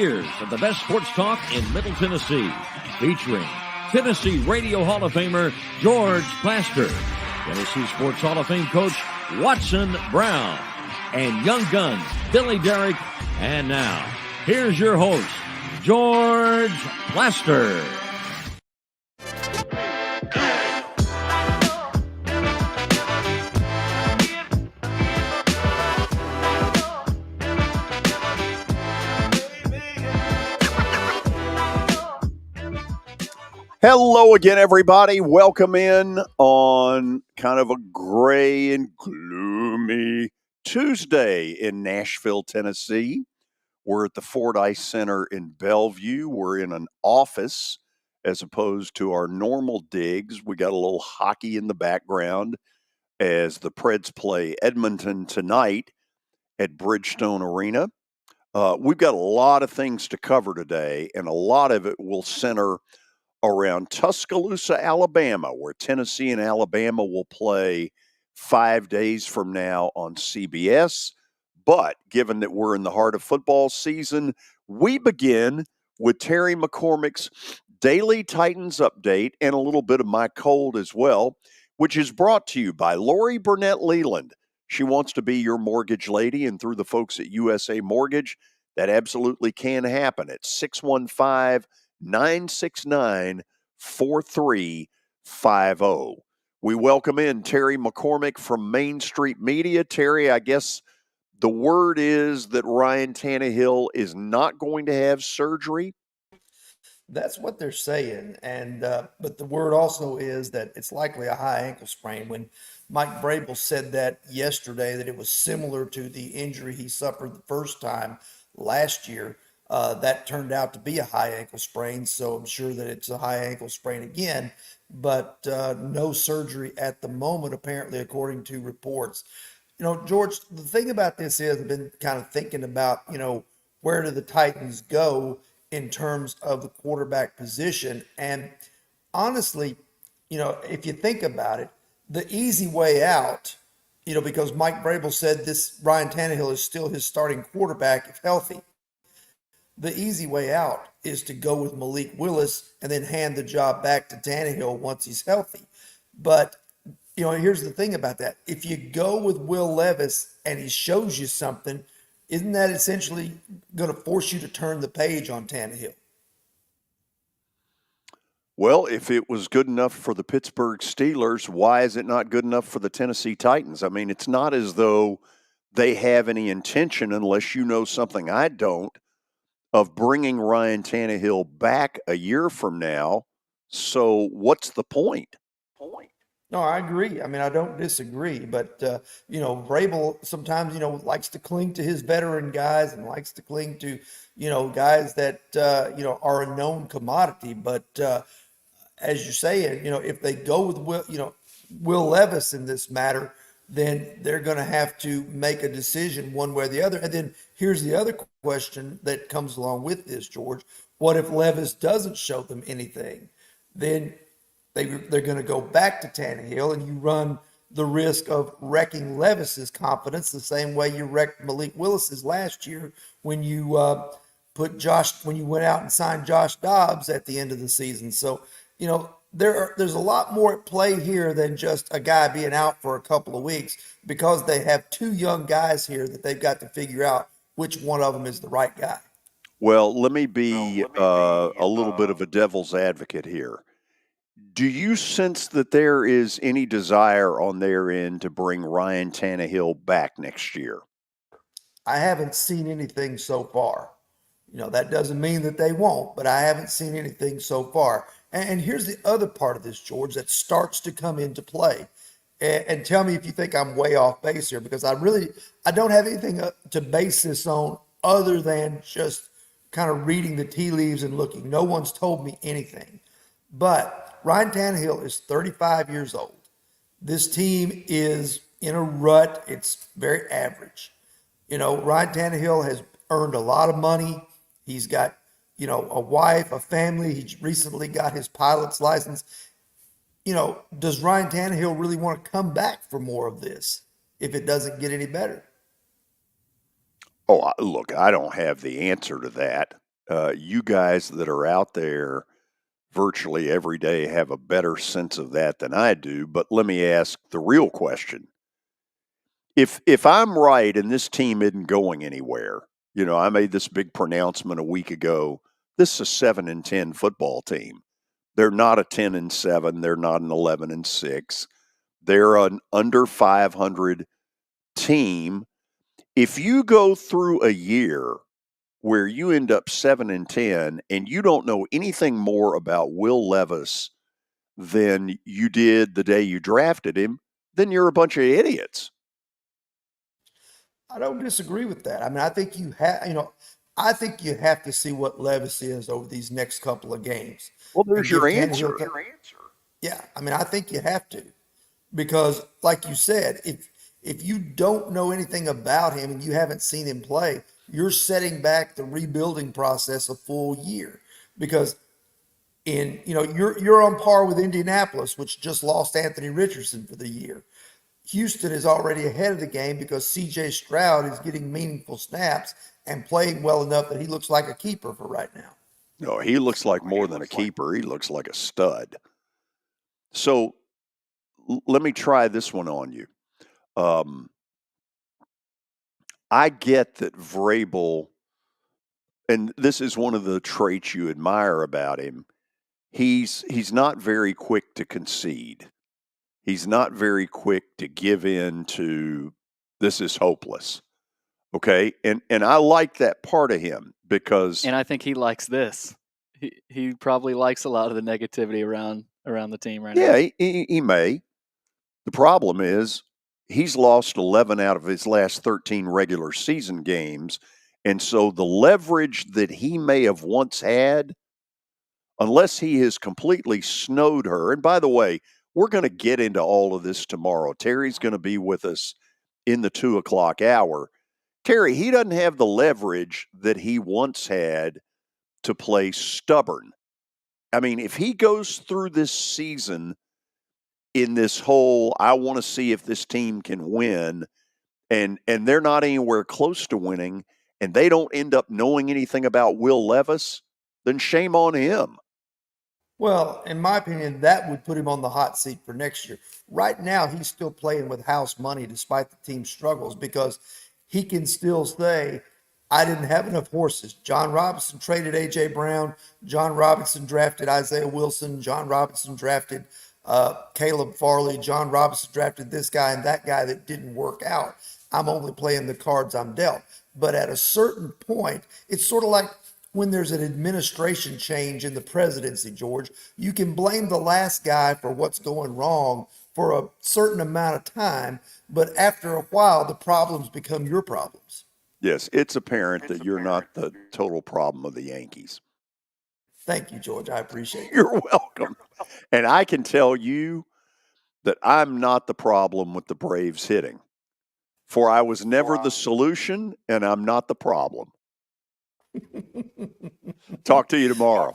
years of the best sports talk in Middle Tennessee, featuring Tennessee Radio Hall of Famer George Plaster, Tennessee Sports Hall of Fame coach Watson Brown, and Young Guns Billy Derrick. And now, here's your host, George Plaster. Hello again, everybody. Welcome in on kind of a gray and gloomy Tuesday in Nashville, Tennessee. We're at the Fordyce Center in Bellevue. We're in an office as opposed to our normal digs. We got a little hockey in the background as the Preds play Edmonton tonight at Bridgestone Arena. We've got a lot of things to cover today, and a lot of it will center around Tuscaloosa, Alabama, where Tennessee and Alabama will play 5 days from now on CBS. But given that we're in the heart of football season, we begin with Terry McCormick's Daily Titans Update and a little bit of my cold as well, which is brought to you by Lori Burnett Leland. She wants to be your mortgage lady, and through the folks at USA Mortgage, that absolutely can happen. It's 615-969-4350. We welcome in Terry McCormick from Main Street Media. Terry, I guess the word is that Ryan Tannehill is not going to have surgery. That's what they're saying, and but the word also is that it's likely a high ankle sprain. When Mike Vrabel said that yesterday, that it was similar to the injury he suffered the first time last year, that turned out to be a high ankle sprain, so I'm sure that it's a high ankle sprain again, but no surgery at the moment, apparently, according to reports. You know, George, the thing about this is I've been kind of thinking about, where do the Titans go in terms of the quarterback position? And honestly, if you think about it, the easy way out, because Mike Vrabel said this Ryan Tannehill is still his starting quarterback if healthy. The easy way out is to go with Malik Willis and then hand the job back to Tannehill once he's healthy. But, here's the thing about that. If you go with Will Levis and he shows you something, isn't that essentially going to force you to turn the page on Tannehill? Well, if it was good enough for the Pittsburgh Steelers, why is it not good enough for the Tennessee Titans? I mean, it's not as though they have any intention, unless you know something I don't, of bringing Ryan Tannehill back a year from now. So what's the point? No, I agree. I mean, I don't disagree, but Vrabel sometimes, likes to cling to his veteran guys and likes to cling to, guys that, are a known commodity. But as you're saying, if they go with Will Levis in this matter, then they're going to have to make a decision one way or the other. And then here's the other question that comes along with this, George. What if Levis doesn't show them anything? Then they're going to go back to Tannehill, and you run the risk of wrecking Levis's confidence the same way you wrecked Malik Willis's last year when you when you went out and signed Josh Dobbs at the end of the season. So, there's a lot more at play here than just a guy being out for a couple of weeks, because they have two young guys here that they've got to figure out which one of them is the right guy. Well, let me be a little bit of a devil's advocate here. Do you sense that there is any desire on their end to bring Ryan Tannehill back next year? I haven't seen anything so far. That doesn't mean that they won't, but I haven't seen anything so far. And here's the other part of this, George, that starts to come into play. And tell me if you think I'm way off base here, because I don't have anything to base this on other than just kind of reading the tea leaves and looking. No one's told me anything. But Ryan Tannehill is 35 years old. This team is in a rut. It's very average. Ryan Tannehill has earned a lot of money. He's got, a wife, a family. He recently got his pilot's license. Does Ryan Tannehill really want to come back for more of this if it doesn't get any better? Oh, look, I don't have the answer to that. You guys that are out there virtually every day have a better sense of that than I do. But let me ask the real question. If I'm right and this team isn't going anywhere, I made this big pronouncement a week ago. This is a 7-10 football team. They're not a 10-7. They're not an 11-6. They're an under 500 team. If you go through a year where you end up 7-10 and you don't know anything more about Will Levis than you did the day you drafted him, then you're a bunch of idiots. I don't disagree with that. I mean, I think I think you have to see what Levis is over these next couple of games Well, and there's your give answer. Tannehill. Yeah, I mean, I think you have to because, like you said, if you don't know anything about him and you haven't seen him play, you're setting back the rebuilding process a full year because you're on par with Indianapolis, which just lost Anthony Richardson for the year. Houston is already ahead of the game because CJ Stroud is getting meaningful snaps and playing well enough that he looks like a keeper for right now. No, he looks like more than a keeper. He looks like a stud. So let me try this one on you. I get that Vrabel, and this is one of the traits you admire about him. He's not very quick to concede. He's not very quick to give in to this is hopeless. Okay. And I like that part of him because And I think he likes this. He probably likes a lot of the negativity around the team right now. yeah, he may. The problem is he's lost 11 out of his last 13 regular season games. And so the leverage that he may have once had, unless he has completely snowed her, and by the way, we're going to get into all of this tomorrow. Terry's going to be with us in the 2:00 hour. Terry, he doesn't have the leverage that he once had to play stubborn. I mean, if he goes through this season in this whole, I want to see if this team can win, and they're not anywhere close to winning, and they don't end up knowing anything about Will Levis, then shame on him. Well, in my opinion, that would put him on the hot seat for next year. Right now, he's still playing with house money despite the team's struggles because he can still say, I didn't have enough horses. John Robinson traded A.J. Brown. John Robinson drafted Isaiah Wilson. John Robinson drafted Caleb Farley. John Robinson drafted this guy and that guy that didn't work out. I'm only playing the cards I'm dealt. But at a certain point, it's sort of like when there's an administration change in the presidency, George, you can blame the last guy for what's going wrong for a certain amount of time, but after a while, the problems become your problems. Yes, it's apparent that you're not the total problem of the Yankees. Thank you, George. I appreciate it. You're welcome. And I can tell you that I'm not the problem with the Braves hitting. For I was never the solution, and I'm not the problem. Talk to you tomorrow.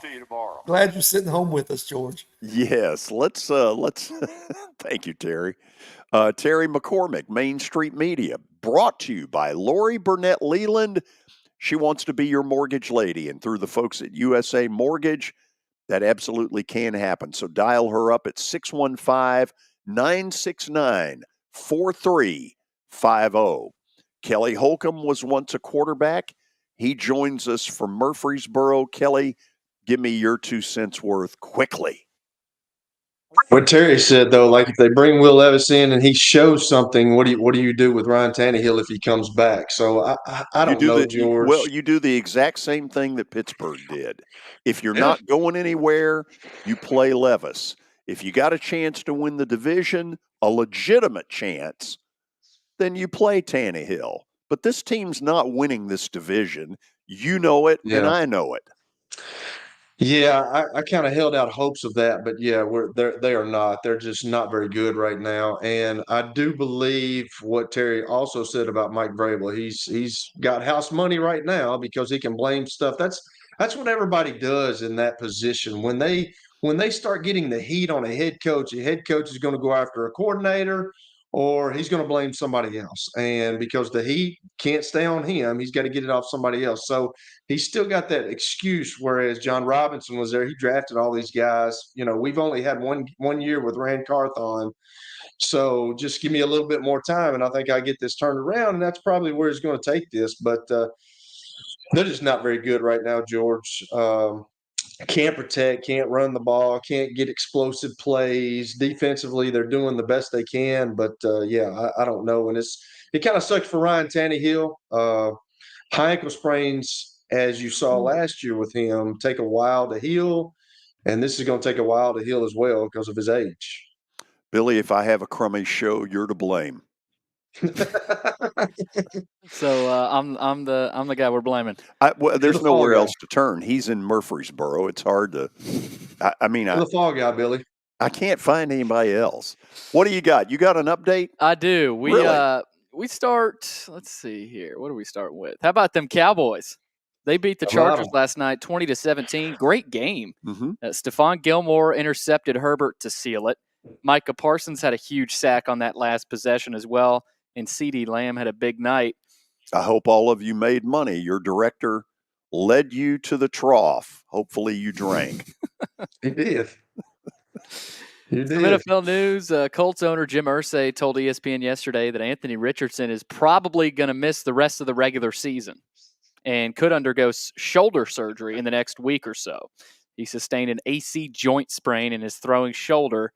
Glad you're sitting home with us, George. Yes, let's thank you, Terry. Terry McCormick, Main Street Media, brought to you by Lori Burnett Leland. She wants to be your mortgage lady, and through the folks at USA Mortgage, that absolutely can happen. So dial her up at 615-969-4350. Kelly Holcomb was once a quarterback. He joins us from Murfreesboro. Kelly, give me your 2 cents worth quickly. What Terry said, though, like if they bring Will Levis in and he shows something, what do you do with Ryan Tannehill if he comes back? So I don't know, George. You do the exact same thing that Pittsburgh did. If you're not going anywhere, you play Levis. If you got a chance to win the division, a legitimate chance, then you play Tannehill. But this team's not winning this division. You know it, and I know it. Yeah, I kind of held out hopes of that, but yeah, they are not. They're just not very good right now. And I do believe what Terry also said about Mike Vrabel. He's got house money right now because he can blame stuff. That's what everybody does in that position. When they start getting the heat on a head coach is going to go after a coordinator or he's going to blame somebody else. And because the heat can't stay on him, he's got to get it off somebody else. So he's still got that excuse. Whereas John Robinson was there, he drafted all these guys. We've only had one year with Rand Carthon. So just give me a little bit more time, and I think I get this turned around. And that's probably where he's going to take this. But they're just not very good right now, George. Can't protect, can't run the ball, can't get explosive plays. Defensively, they're doing the best they can, but I don't know. And it kind of sucks for Ryan Tannehill. High ankle sprains, as you saw last year with him, take a while to heal, and this is going to take a while to heal as well because of his age. Billy, if I have a crummy show, you're to blame. So I'm the guy we're blaming. There's nowhere else to turn. He's in Murfreesboro. It's hard to. The fall guy, Billy. I can't find anybody else. What do you got? You got an update? I do. We start. Let's see here. What do we start with? How about them Cowboys? They beat the Chargers last night, 20-17. Great game. Mm-hmm. Stephon Gilmore intercepted Herbert to seal it. Micah Parsons had a huge sack on that last possession as well, and CeeDee Lamb had a big night. I hope all of you made money. Your director led you to the trough. Hopefully you drank. He did. Some NFL news, Colts owner Jim Irsay told ESPN yesterday that Anthony Richardson is probably going to miss the rest of the regular season and could undergo shoulder surgery in the next week or so. He sustained an AC joint sprain in his throwing shoulder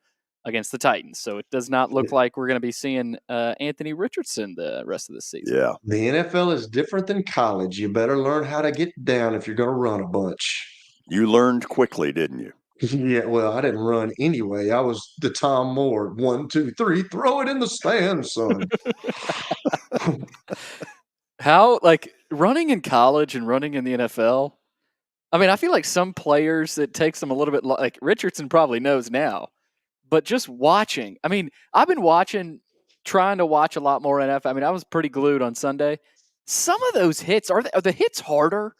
against the Titans. So it does not look like we're going to be seeing Anthony Richardson the rest of the season. Yeah. The NFL is different than college. You better learn how to get down if you're going to run a bunch. You learned quickly, didn't you? Yeah, well, I didn't run anyway. I was the Tom Moore. 1, 2, 3, throw it in the stands, son. How, running in college and running in the NFL? I mean, I feel like some players, it takes them a little bit, like Richardson probably knows now. But just watching, I mean, I've been trying to watch a lot more NFL. I mean, I was pretty glued on Sunday. Some of those hits, are the hits harder?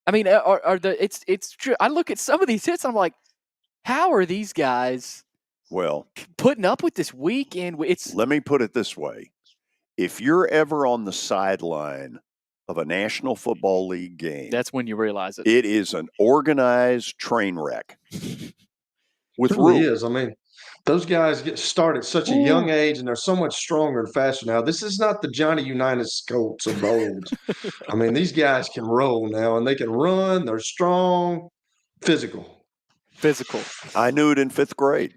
I mean, it's true. I look at some of these hits, I'm like, how are these guys putting up with this week? And let me put it this way. If you're ever on the sideline of a National Football League game, that's when you realize it. It is an organized train wreck. It really is. I mean, those guys get started at such a young age, and they're so much stronger and faster now. This is not the Johnny Unitas Colts of old. I mean, these guys can roll now, and they can run. They're strong, physical. I knew it in 5th grade.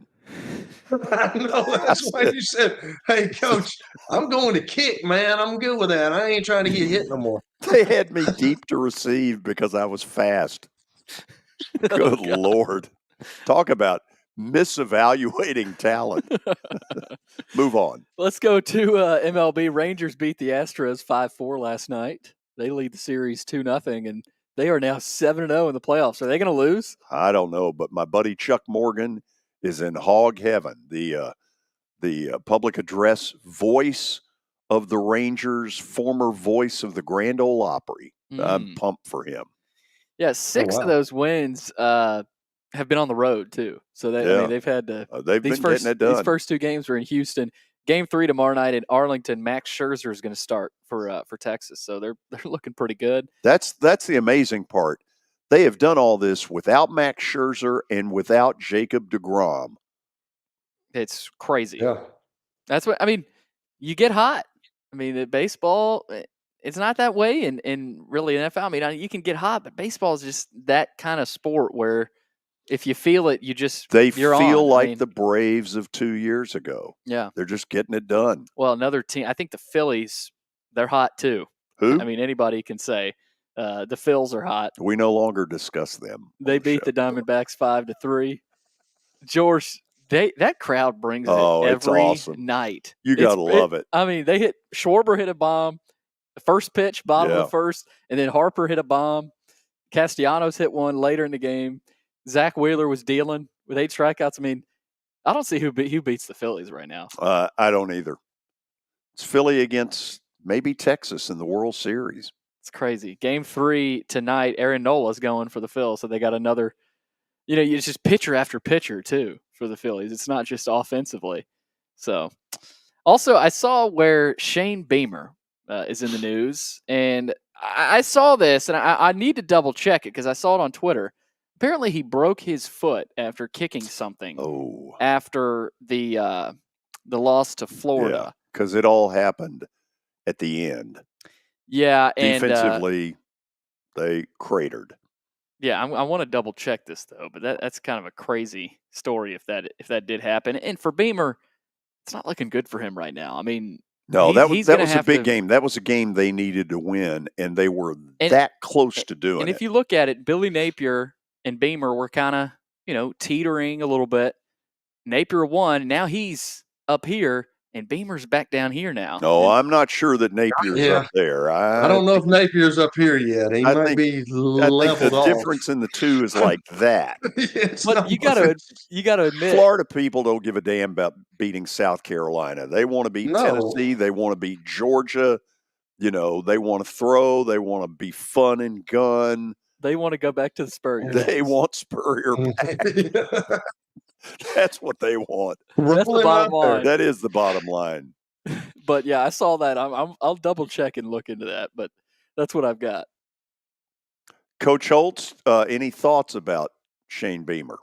I know. That's why you said, hey, Coach, I'm going to kick, man. I'm good with that. I ain't trying to get hit no more. They had me deep to receive because I was fast. Good Lord. Talk about misevaluating talent. Move on. Let's go to MLB. Rangers beat the Astros 5-4 last night. They lead the series 2-0, and they are now 7-0 in the playoffs. Are they going to lose? I don't know, but my buddy Chuck Morgan is in hog heaven. The public address voice of the Rangers, former voice of the Grand Ole Opry. I'm pumped for him. Yeah, 6 of those wins have been on the road too. So I mean, they've had to. They've been getting it done. These first 2 games were in Houston. Game 3 tomorrow night in Arlington. Max Scherzer is going to start for Texas. So they're looking pretty good. That's the amazing part. They have done all this without Max Scherzer and without Jacob deGrom. It's crazy. Yeah. That's what I mean. You get hot. I mean, baseball, it's not that way in really NFL. I mean, you can get hot, but baseball is just that kind of sport where if you feel it, they feel like the Braves of 2 years ago. Yeah. They're just getting it done. Well, another team, I think the Phillies, they're hot too. Who? I mean, anybody can say the Phils are hot. We no longer discuss them. They beat the Diamondbacks 5-3. George, that crowd brings it every night. You got to love it. I mean, Schwarber hit a bomb, the first pitch, bottom of the first, and then Harper hit a bomb. Castellanos hit one later in the game. Zach Wheeler was dealing with 8 strikeouts. I mean, I don't see who beats the Phillies right now. I don't either. It's Philly against maybe Texas in the World Series. It's crazy. Game 3 tonight, Aaron Nola's going for the Phils, so they got another. It's just pitcher after pitcher too for the Phillies. It's not just offensively. So Also, I saw where Shane Beamer is in the news, and I saw this, and I need to double check it because I saw it on Twitter. Apparently, he broke his foot after kicking something after the loss to Florida. Because it all happened at the end. Yeah, and defensively, they cratered. Yeah, I want to double check this though, but that's kind of a crazy story if that did happen. And for Beamer, it's not looking good for him right now. I mean, no, that was a big game. That was a game they needed to win, and they were that close to doing it. And if you look at it, Billy Napier and Beamer were kind of teetering a little bit. Napier won. Now he's up here. And Beamer's back down here now. No, I'm not sure that Napier's up there. I don't know if Napier's up here yet. He might be leveled off. The difference in the two is like that. But you gotta admit, Florida people don't give a damn about beating South Carolina. They want to beat Tennessee. They want to beat Georgia. They want to throw. They want to be fun and gun. They want to go back to the Spurrier. They want Spurrier back. That's what they want. That's the bottom line. That is the bottom line. But yeah, I saw that. I'll double check and look into that. But that's what I've got. Coach Holtz, any thoughts about Shane Beamer?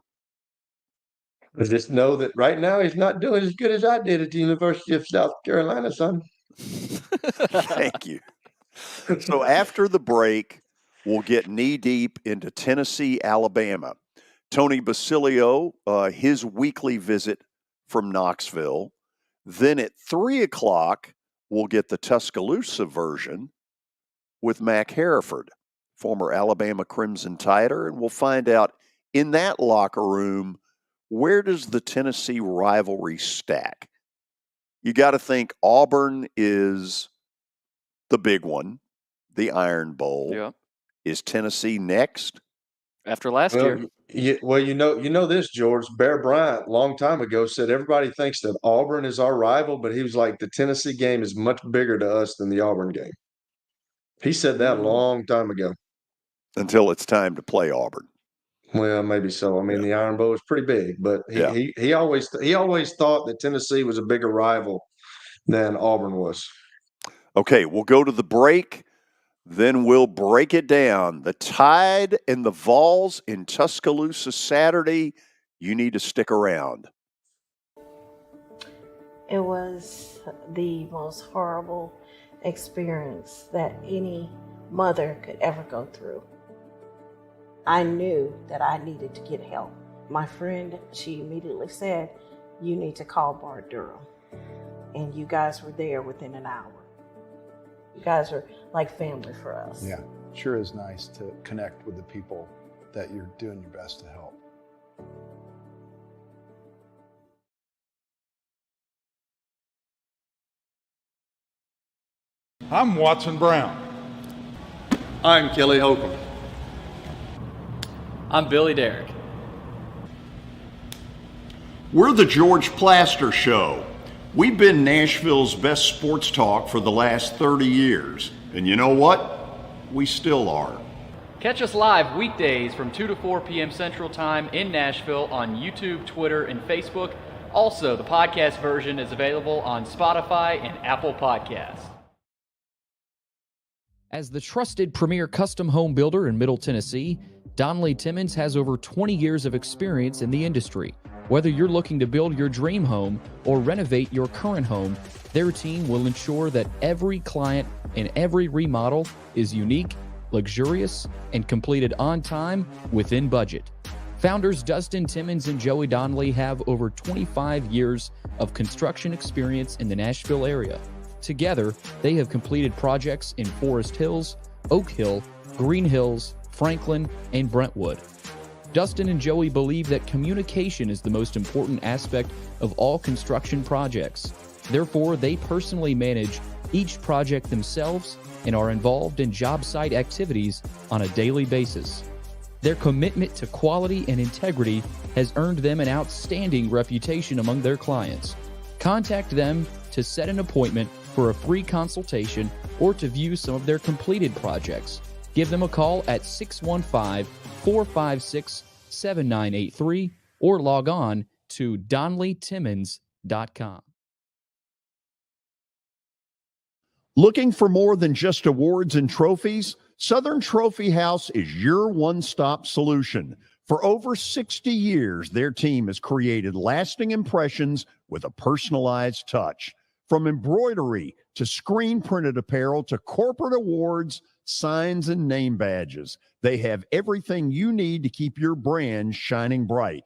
I just know that right now he's not doing as good as I did at the University of South Carolina, son. Thank you. So after the break, we'll get knee deep into Tennessee, Alabama. Tony Basilio, his weekly visit from Knoxville. Then at 3 o'clock, we'll get the Tuscaloosa version with Mac Harford, former Alabama Crimson Tider, and we'll find out in that locker room, where does the Tennessee rivalry stack? You got to think Auburn is the big one, the Iron Bowl. Yeah. Is Tennessee next? After last year. You know this, George. Bear Bryant, a long time ago, said everybody thinks that Auburn is our rival, but he was like, the Tennessee game is much bigger to us than the Auburn game. He said that a long time ago. Until it's time to play Auburn. Well, maybe so. I mean, the Iron Bowl is pretty big, but he always thought that Tennessee was a bigger rival than Auburn was. Okay, we'll go to the break. Then we'll break it down. The Tide and the Vols in Tuscaloosa Saturday. You need to stick around. It was the most horrible experience that any mother could ever go through. I knew that I needed to get help. My friend, she immediately said, you need to call Bart Durham. And you guys were there within an hour. You guys are like family for us. Yeah, sure is nice to connect with the people that you're doing your best to help. I'm Watson Brown. I'm Kelly Holcomb. I'm Billy Derrick. We're the George Plaster Show. We've been Nashville's best sports talk for the last 30 years. And you know what? We still are. Catch us live weekdays from 2 to 4 p.m. Central Time in Nashville on YouTube, Twitter, and Facebook. Also, the podcast version is available on Spotify and Apple Podcasts. As the trusted premier custom home builder in Middle Tennessee, Donnelly Timmons has over 20 years of experience in the industry. Whether you're looking to build your dream home or renovate your current home, their team will ensure that every client and every remodel is unique, luxurious, and completed on time within budget. Founders Dustin Timmons and Joey Donnelly have over 25 years of construction experience in the Nashville area. Together, they have completed projects in Forest Hills, Oak Hill, Green Hills, Franklin, and Brentwood. Dustin and Joey believe that communication is the most important aspect of all construction projects. Therefore, they personally manage each project themselves and are involved in job site activities on a daily basis. Their commitment to quality and integrity has earned them an outstanding reputation among their clients. Contact them to set an appointment for a free consultation or to view some of their completed projects. Give them a call at 615-456-7983 or log on to DonnellyTimmons.com. Looking for more than just awards and trophies? Southern Trophy House is your one-stop solution. For over 60 years, their team has created lasting impressions with a personalized touch. From embroidery to screen-printed apparel to corporate awards, signs, and name badges, they have everything you need to keep your brand shining bright.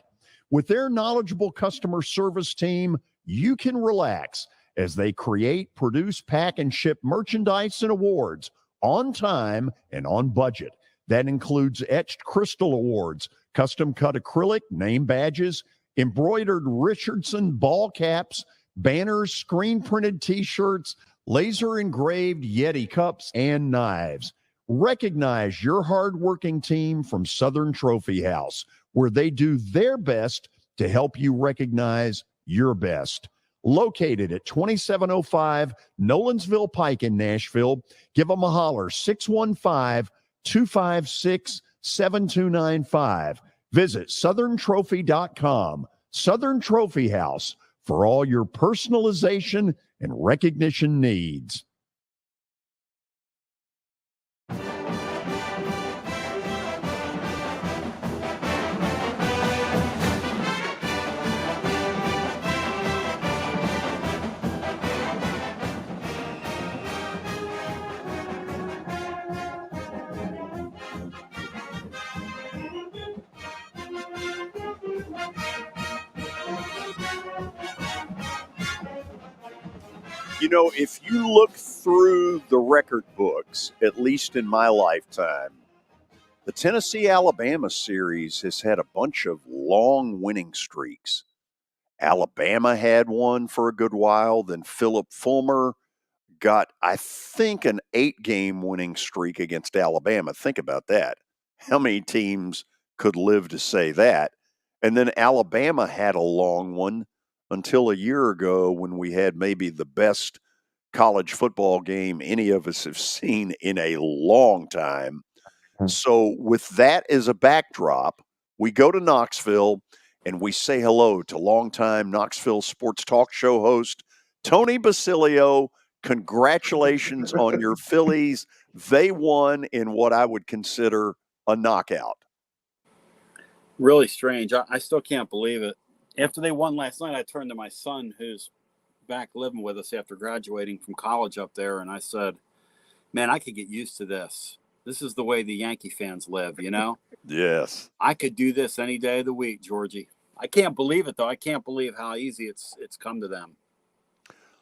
With their knowledgeable customer service team, you can relax as they create, produce, pack, and ship merchandise and awards on time and on budget. That includes etched crystal awards, custom-cut acrylic, name badges, embroidered Richardson ball caps, banners, screen-printed T-shirts, laser-engraved Yeti cups, and knives. Recognize your hardworking team from Southern Trophy House, where they do their best to help you recognize your best. Located at 2705 Nolensville Pike in Nashville, give them a holler, 615-256-7295. Visit southerntrophy.com. Southern Trophy House, for all your personalization and recognition needs. You know, if you look through the record books, at least in my lifetime, the Tennessee-Alabama series has had a bunch of long winning streaks. Alabama had one for a good while. Then Philip Fulmer got, I think, an 8-game winning streak against Alabama. Think about that. How many teams could live to say that? And then Alabama had a long one until a year ago when we had maybe the best college football game any of us have seen in a long time. So with that as a backdrop, we go to Knoxville and we say hello to longtime Knoxville sports talk show host Tony Basilio. Congratulations on your Phillies. They won in what I would consider a knockout. Really strange. I still can't believe it. After they won last night, I turned to my son, who's back living with us after graduating from college up there, and I said, man, I could get used to this. This is the way the Yankee fans live, you know? Yes. I could do this any day of the week, Georgie. I can't believe it, though. I can't believe how easy it's come to them.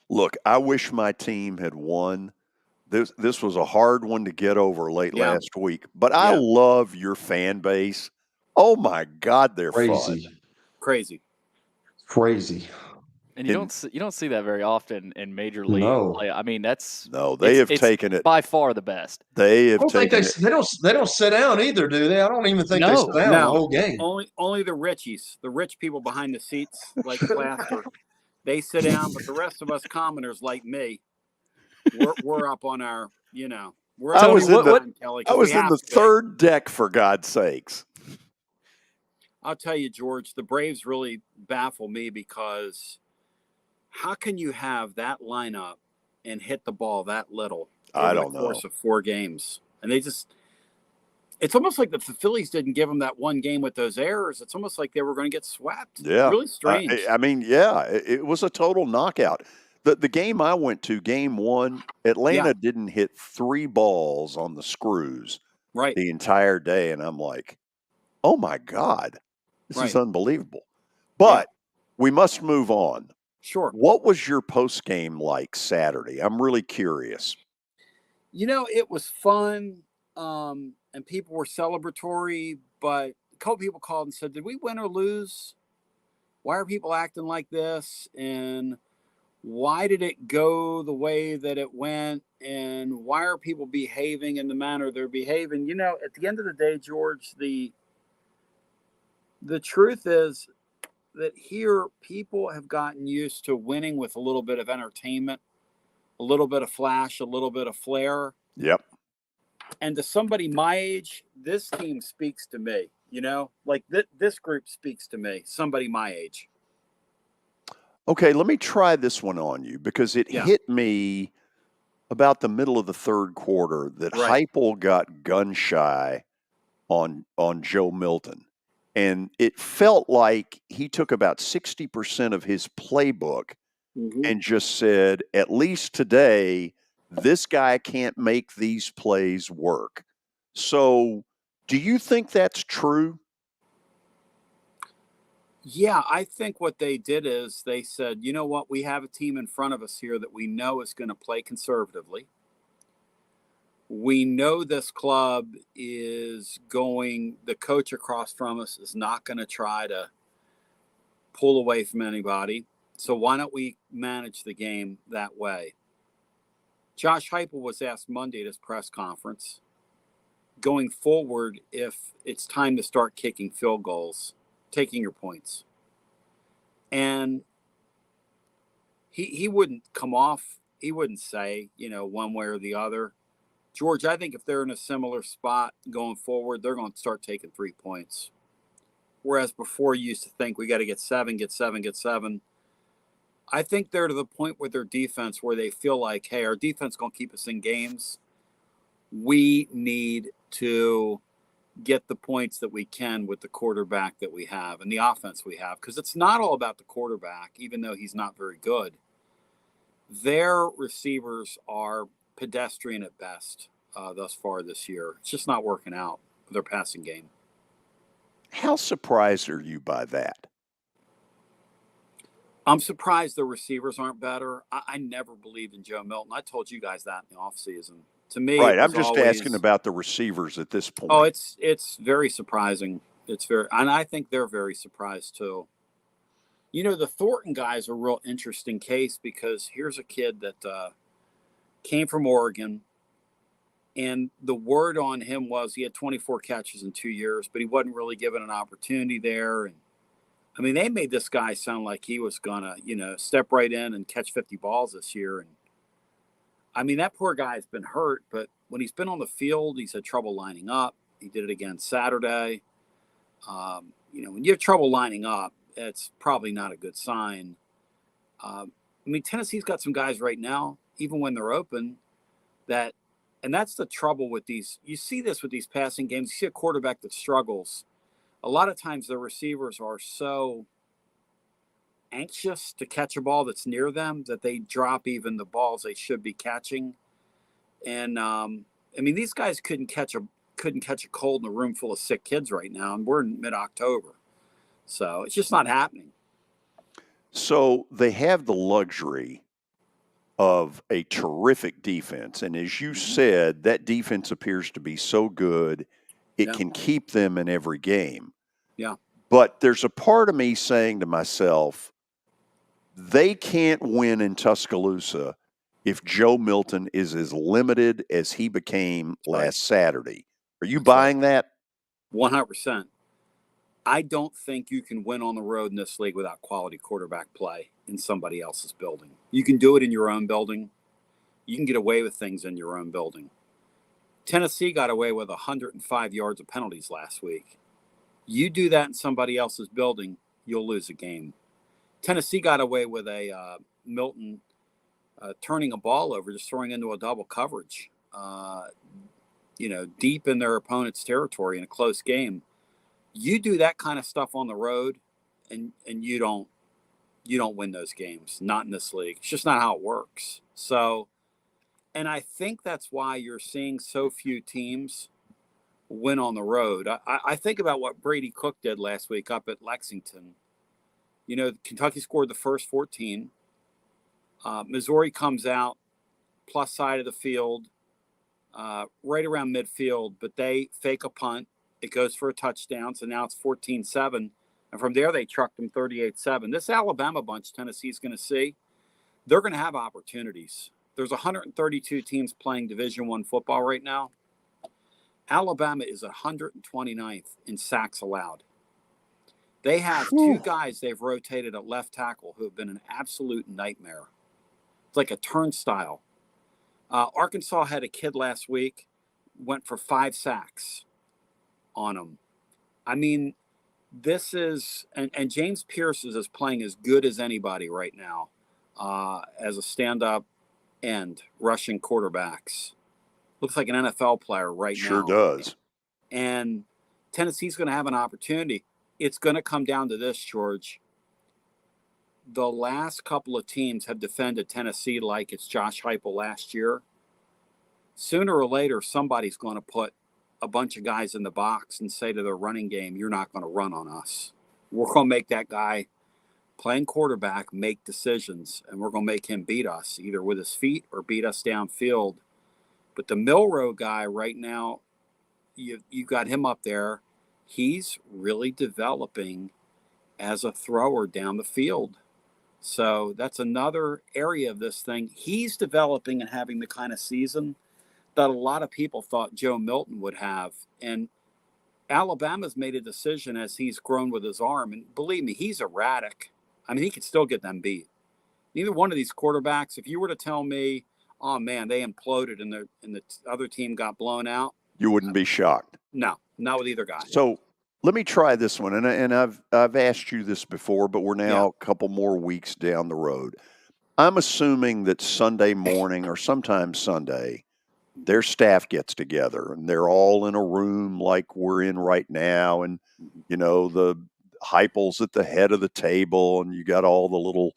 Look, I wish my team had won. This was a hard one to get over late last week, but I love your fan base. Oh, my God, they're Crazy. fun. Crazy. And you don't see that very often in major league play. I mean, they have taken it by far the best. They have taken it. They don't sit down either, do they? I don't even think they sit down the whole game. Only the richies, the rich people behind the seats, like Plaster, they sit down. But the rest of us commoners, like me, we're up on our, we're. I was in the the third deck, for God's sakes. I'll tell you, George, the Braves really baffle me because how can you have that lineup and hit the ball that little over the course of 4 games? And it's almost like the Phillies didn't give them that one game with those errors. It's almost like they were going to get swept. Yeah. Really strange. It was a total knockout. The game I went to, game 1, Atlanta didn't hit 3 balls on the screws the entire day. And I'm like, oh my God, this is unbelievable. But we must move on. Sure. What was your post game like Saturday? I'm really curious. It was fun, and people were celebratory, but a couple people called and said, did we win or lose? Why are people acting like this? And why did it go the way that it went? And why are people behaving in the manner they're behaving? At the end of the day, George, the truth is that here people have gotten used to winning with a little bit of entertainment, a little bit of flash, a little bit of flair. Yep. And to somebody my age, this team speaks to me, like this group speaks to me, somebody my age. Okay, let me try this one on you because it hit me about the middle of the third quarter that Right. Heupel got gun shy on Joe Milton. And it felt like he took about 60% of his playbook and just said, at least today, this guy can't make these plays work. So do you think that's true? Yeah, I think what they did is they said, you know what, we have a team in front of us here that we know is going to play conservatively. We know this club is going, the coach across from us is not going to try to pull away from anybody. So why don't we manage the game that way? Josh Heupel was asked Monday at his press conference, going forward, if it's time to start kicking field goals, taking your points. And he wouldn't come off, he wouldn't say, one way or the other. George, I think if they're in a similar spot going forward, they're going to start taking 3 points. Whereas before you used to think we got to get 7. I think they're to the point with their defense where they feel like, hey, our defense is going to keep us in games. We need to get the points that we can with the quarterback that we have and the offense we have, because it's not all about the quarterback, even though he's not very good. Their receivers are pedestrian at best thus far this year. It's just not working out with their passing game. How surprised are you by that? I'm surprised the receivers aren't better. I never believed in Joe Milton. I told you guys that in the offseason. To me, right. I'm just asking about the receivers at this point. Oh, it's very surprising. And I think they're very surprised too. The Thornton guy is a real interesting case, because here's a kid that came from Oregon, and the word on him was he had 24 catches in 2 years, but he wasn't really given an opportunity there. And I mean, they made this guy sound like he was gonna, step right in and catch 50 balls this year. And I mean, that poor guy's been hurt, but when he's been on the field, he's had trouble lining up. He did it again Saturday. When you have trouble lining up, it's probably not a good sign. Tennessee's got some guys right now, even when they're open, and that's the trouble with these. You see this with these passing games. You see a quarterback that struggles. A lot of times the receivers are so anxious to catch a ball that's near them that they drop even the balls they should be catching. And these guys couldn't catch a cold in a room full of sick kids right now, and we're in mid-October, so it's just not happening. So they have the luxury of a terrific defense, and as you said, that defense appears to be so good it can keep them in every game. Yeah. But there's a part of me saying to myself, they can't win in Tuscaloosa if Joe Milton is as limited as he became last Saturday. Are you buying that? 100%. I don't think you can win on the road in this league without quality quarterback play in somebody else's building. You can do it in your own building. You can get away with things in your own building. Tennessee got away with 105 yards of penalties last week. You do that in somebody else's building, you'll lose a game. Tennessee got away with a Milton turning a ball over, just throwing into a double coverage, deep in their opponent's territory in a close game. You do that kind of stuff on the road, and you don't win those games. Not in this league. It's just not how it works. So, and I think that's why you're seeing so few teams win on the road. I think about what Brady Cook did last week up at Lexington. Kentucky scored the first 14. Missouri comes out plus side of the field, right around midfield, but they fake a punt. It goes for a touchdown, so now it's 14-7. And from there, they trucked them 38-7. This Alabama bunch Tennessee's going to see, they're going to have opportunities. There's 132 teams playing Division I football right now. Alabama is 129th in sacks allowed. They have two guys they've rotated at left tackle who have been an absolute nightmare. It's like a turnstile. Arkansas had a kid last week, went for 5 sacks on him. I mean, this is, and James Pierce is playing as good as anybody right now as a stand-up end rushing quarterbacks. Looks like an NFL player right now. Sure does. And Tennessee's going to have an opportunity. It's going to come down to this, George. The last couple of teams have defended Tennessee like it's Josh Heupel last year. Sooner or later, somebody's going to put a bunch of guys in the box and say to their running game, you're not going to run on us. We're going to make that guy playing quarterback make decisions, and we're going to make him beat us, either with his feet or beat us downfield. But the Milroe guy right now, you got him up there. He's really developing as a thrower down the field. So that's another area of this thing. He's developing and having the kind of season that a lot of people thought Joe Milton would have. And Alabama's made a decision as he's grown with his arm. And believe me, he's erratic. I mean, he could still get them beat. Neither one of these quarterbacks, if you were to tell me, oh, man, they imploded and the other team got blown out, you wouldn't be shocked. No, not with either guy. So let me try this one. And I've asked you this before, but we're now a couple more weeks down the road. I'm assuming that Sunday morning or sometime Sunday, their staff gets together and they're all in a room like we're in right now. And, you know, the Heupel's at the head of the table and you got all the little,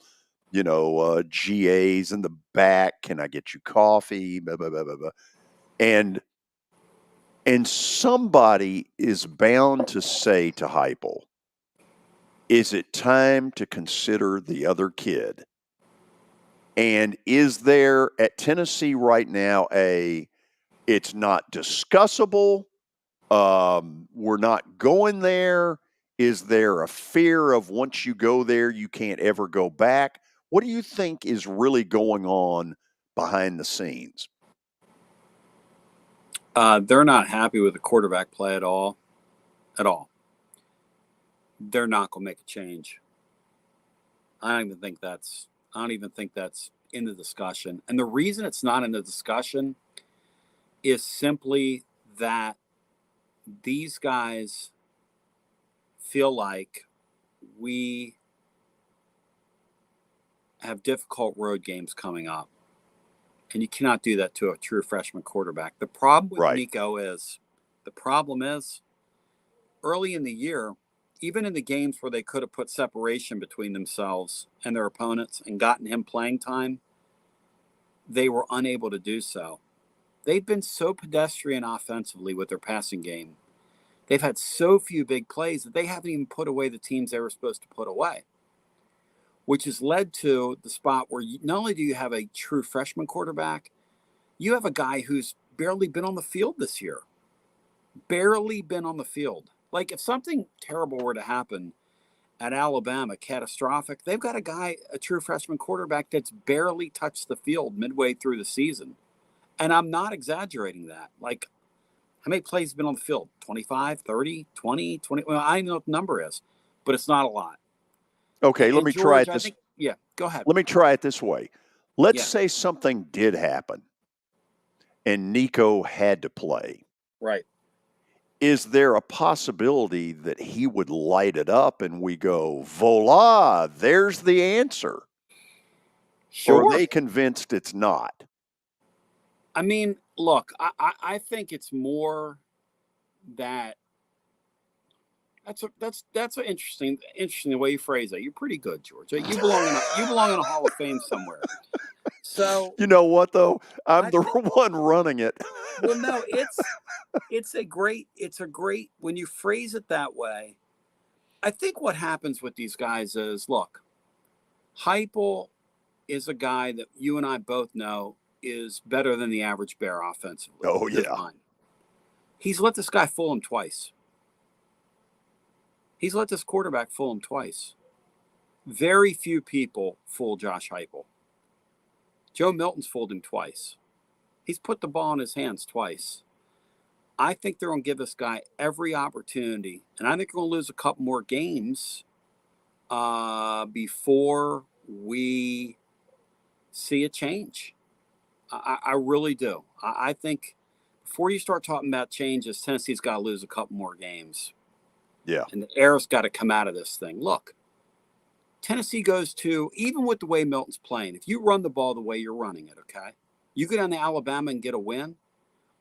you know, GAs in the back. Can I get you coffee? Blah, blah, blah, blah, blah. And somebody is bound to say to Heupel, is it time to consider the other kid? And is there at Tennessee right now it's not discussable, we're not going there? Is there a fear of once you go there, you can't ever go back? What do you think is really going on behind the scenes? They're not happy with the quarterback play at all. They're not going to make a change. I don't even think that's in the discussion. And the reason it's not in the discussion is simply that these guys feel like we have difficult road games coming up. And you cannot do that to a true freshman quarterback. The problem with Nico is early in the year, even in the games where they could have put separation between themselves and their opponents and gotten him playing time, they were unable to do so. They've been so pedestrian offensively with their passing game. They've had so few big plays that they haven't even put away the teams they were supposed to put away, which has led to the spot where not only do you have a true freshman quarterback, you have a guy who's barely been on the field this year. Barely been on the field. Like if something terrible were to happen at Alabama, catastrophic, they've got a true freshman quarterback that's barely touched the field midway through the season. And I'm not exaggerating that. Like, how many plays have been on the field? 25, 30, 20, 20? Well, I don't know what the number is, but it's not a lot. Okay, let me try it this. Go ahead. Let me try it this way. Let's say something did happen and Nico had to play. Right. Is there a possibility that he would light it up and we go, voila, there's the answer? Sure. Or are they convinced it's not? I mean, look, I think it's more that that's an interesting the way you phrase it. You're pretty good, George. You belong in a Hall of Fame somewhere. So you know what though? I'm the one running it. Well, no, it's a great when you phrase it that way. I think what happens with these guys is, look, Heupel is a guy that you and I both know is better than the average Bear offensively. Oh yeah. He's let this guy fool him twice. He's let this quarterback fool him twice. Very few people fool Josh Heupel. Joe Milton's fooled him twice. He's put the ball in his hands twice. I think they're going to give this guy every opportunity, and I think they're going to lose a couple more games before we see a change. I really do. I think before you start talking about changes, Tennessee's got to lose a couple more games. Yeah. And the air's got to come out of this thing. Look, Tennessee goes to, even with the way Milton's playing, if you run the ball the way you're running it, okay, you go down to Alabama and get a win,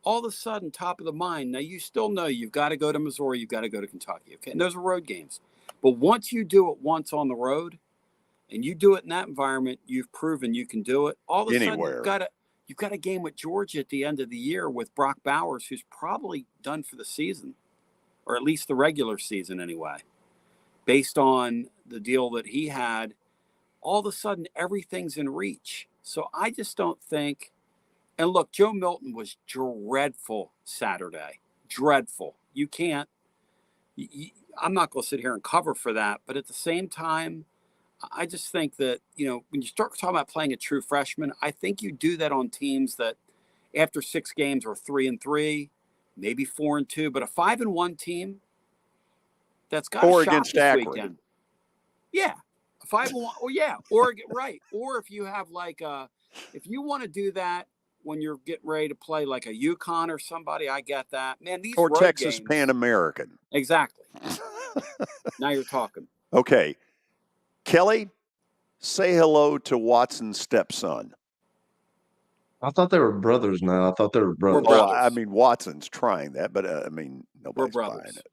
all of a sudden, top of the mind, now you still know you've got to go to Missouri, you've got to go to Kentucky, okay? And those are road games. But once you do it once on the road, and you do it in that environment, you've proven you can do it. All of a sudden, you've got a game with Georgia at the end of the year with Brock Bowers, who's probably done for the season, or at least the regular season anyway, based on the deal that he had. All of a sudden, everything's in reach. So I just don't think. And look, Joe Milton was dreadful Saturday. Dreadful. You can't. I'm not going to sit here and cover for that. But at the same time, I just think that, when you start talking about playing a true freshman, I think you do that on teams that after 6 games are 3-3, maybe 4-2, but a 5-1 team that's got a shot this weekend. Yeah, a 5-1. Oh yeah, Oregon, right? Or if you have if you want to do that when you're getting ready to play like a UConn or somebody, I get that. Man, these or road Texas games, Pan American. Exactly. Now you're talking. Okay. Kelly, say hello to Watson's stepson. I thought they were brothers now. I thought they were brothers. Well, I mean, Watson's trying that, but nobody's buying it.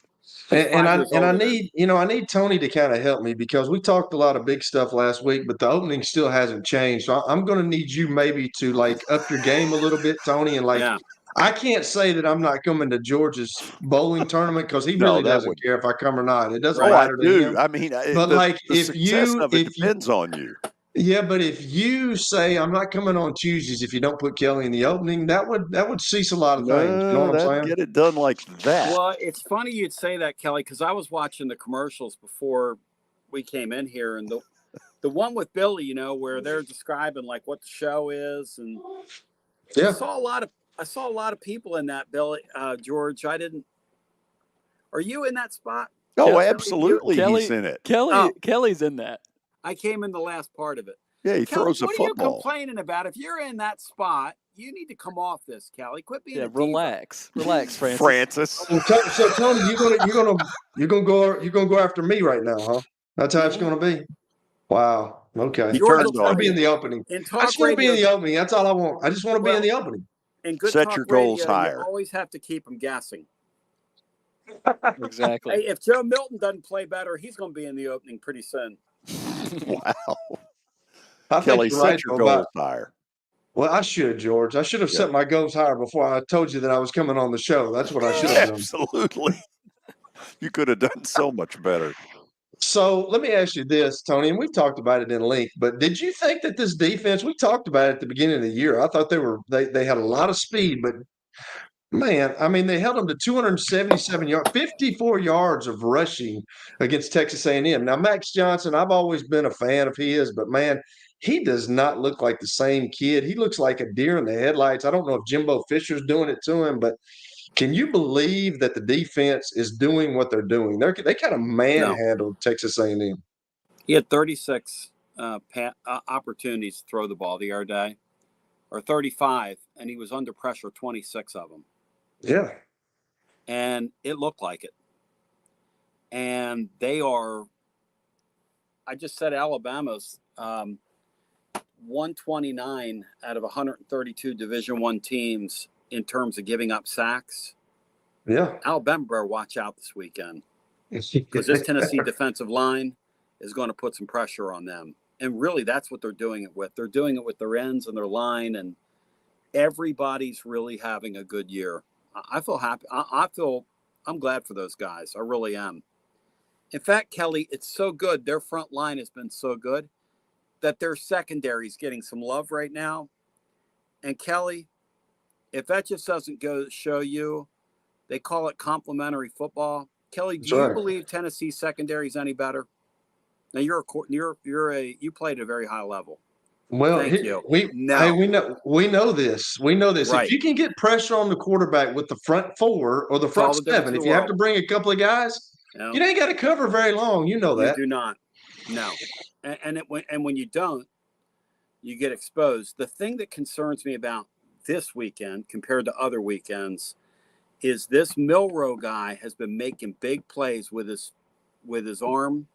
And I need Tony to kind of help me, because we talked a lot of big stuff last week, but the opening still hasn't changed. So I'm going to need you maybe to up your game a little bit, Tony, and I can't say that I'm not coming to George's bowling tournament, because he really doesn't care if I come or not. It doesn't matter to him. I mean, but the success of it depends on you. Yeah, but if you say I'm not coming on Tuesdays if you don't put Kelly in the opening, that would cease a lot of things. You know what I'm saying? Get it done like that. Well, it's funny you'd say that, Kelly, because I was watching the commercials before we came in here, and the one with Billy, where they're describing what the show is, and I saw a lot of people in that, Billy, George. Are you in that spot? Oh, absolutely, he's in it. Kelly's in that. I came in the last part of it. Yeah, he throws a football. What are you complaining about? If you're in that spot, you need to come off this, Kelly. Quit being relax, Francis. So Tony, you're gonna go after me right now, huh? That's how it's gonna be. Wow. Okay. I just want to be in the opening. I just want to be in the opening. That's all I want. I just want to be in the opening. And good set talk your goals radio, higher. You always have to keep them guessing. Exactly. Hey, if Joe Milton doesn't play better, he's going to be in the opening pretty soon. Wow. Kelly, set your goals higher. Well, I should, George. I should have set my goals higher before I told you that I was coming on the show. That's what I should have done. Absolutely. You could have done so much better. So let me ask you this, Tony, and we've talked about it in length, but did you think that this defense, we talked about it at the beginning of the year, I thought they had a lot of speed, but man, I mean, they held them to 277 yards, 54 yards of rushing against Texas A&M. Now, Max Johnson, I've always been a fan of his, but man, he does not look like the same kid. He looks like a deer in the headlights. I don't know if Jimbo Fisher's doing it to him, but can you believe that the defense is doing what they're doing? They kind of manhandled Texas A&M. He had 36 opportunities to throw the ball the other day, or 35, and he was under pressure 26 of them. Yeah. And it looked like it. And they are, I just said Alabama's 129 out of 132 Division I teams in terms of giving up sacks. Yeah. Alabama better watch out this weekend, because this Tennessee defensive line is going to put some pressure on them. And really, that's what they're doing it with. They're doing it with their ends and their line, and everybody's really having a good year. I feel happy. I'm glad for those guys. I really am. In fact, Kelly, it's so good. Their front line has been so good that their secondary is getting some love right now. And Kelly, if that just doesn't go to show you, they call it complementary football. Kelly, do you believe Tennessee's secondary is any better? Now you played at a very high level. Well, we know this. We know this. Right. If you can get pressure on the quarterback with the front four or the front seven, if you have to bring a couple of guys, you ain't got to cover very long. You know that. You do not. No. And when you don't, you get exposed. The thing that concerns me about this weekend compared to other weekends is this Milroe guy has been making big plays with his arm,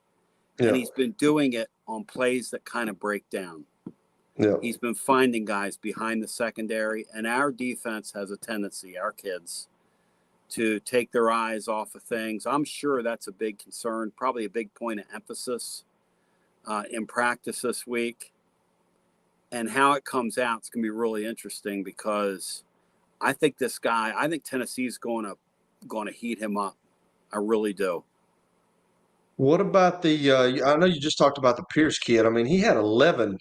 and he's been doing it on plays that kind of break down. Yeah. He's been finding guys behind the secondary, and our defense has a tendency, our kids, to take their eyes off of things. I'm sure that's a big concern, probably a big point of emphasis in practice this week. And how it comes out is going to be really interesting because I think Tennessee's going to heat him up. I really do. What about the I know you just talked about the Pierce kid. I mean, he had 11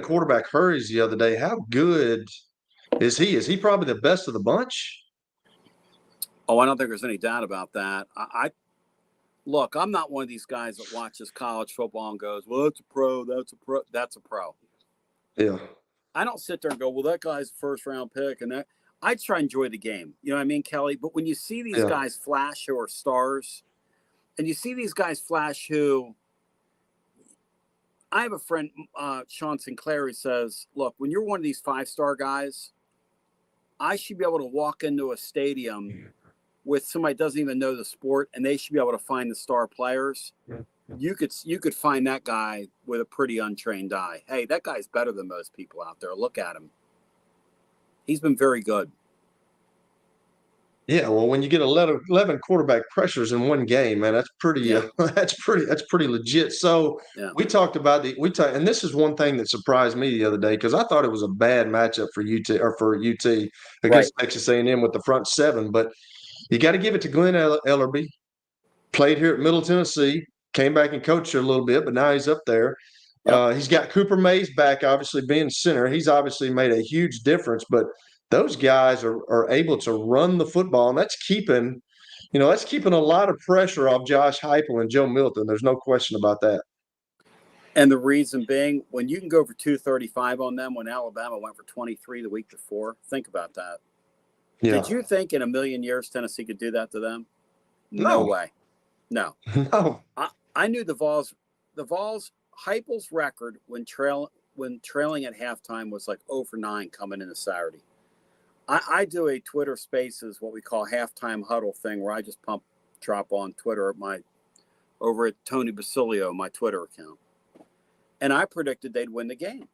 quarterback hurries the other day. How good is he? Is he probably the best of the bunch? Oh, I don't think there's any doubt about that. Look, I'm not one of these guys that watches college football and goes, well, that's a pro. That's a pro. Yeah. I don't sit there and go, well, that guy's a first-round pick. And that I try to enjoy the game. You know what I mean, Kelly? But when you see these guys flash who are stars, and you see these guys flash who – I have a friend, Sean Sinclair, who says, look, when you're one of these five-star guys, I should be able to walk into a stadium with somebody that doesn't even know the sport, and they should be able to find the star players. You could find that guy with a pretty untrained eye. Hey, that guy's better than most people out there. Look at him. He's been very good. Yeah, well, when you get 11 quarterback pressures in one game, man, that's pretty that's pretty legit. So we talked about and this is one thing that surprised me the other day because I thought it was a bad matchup for UT against Texas A&M with the front seven, but you got to give it to Glenn Ellerby. Played here at Middle Tennessee, came back and coached here a little bit, but now he's up there. He's got Cooper Mays back, obviously being center. He's obviously made a huge difference, but those guys are able to run the football, and that's keeping a lot of pressure off Josh Heupel and Joe Milton. There's no question about that. And the reason being, when you can go for 235 on them when Alabama went for 23 the week before, think about that. Yeah. Did you think in a million years Tennessee could do that to them? No way. No. No. I knew the Vols, Heupel's record when trailing at halftime was like 0-9 coming into Saturday. I do a Twitter Spaces, what we call halftime huddle thing, where I just drop on Twitter over at Tony Basilio, my Twitter account. And I predicted they'd win the game,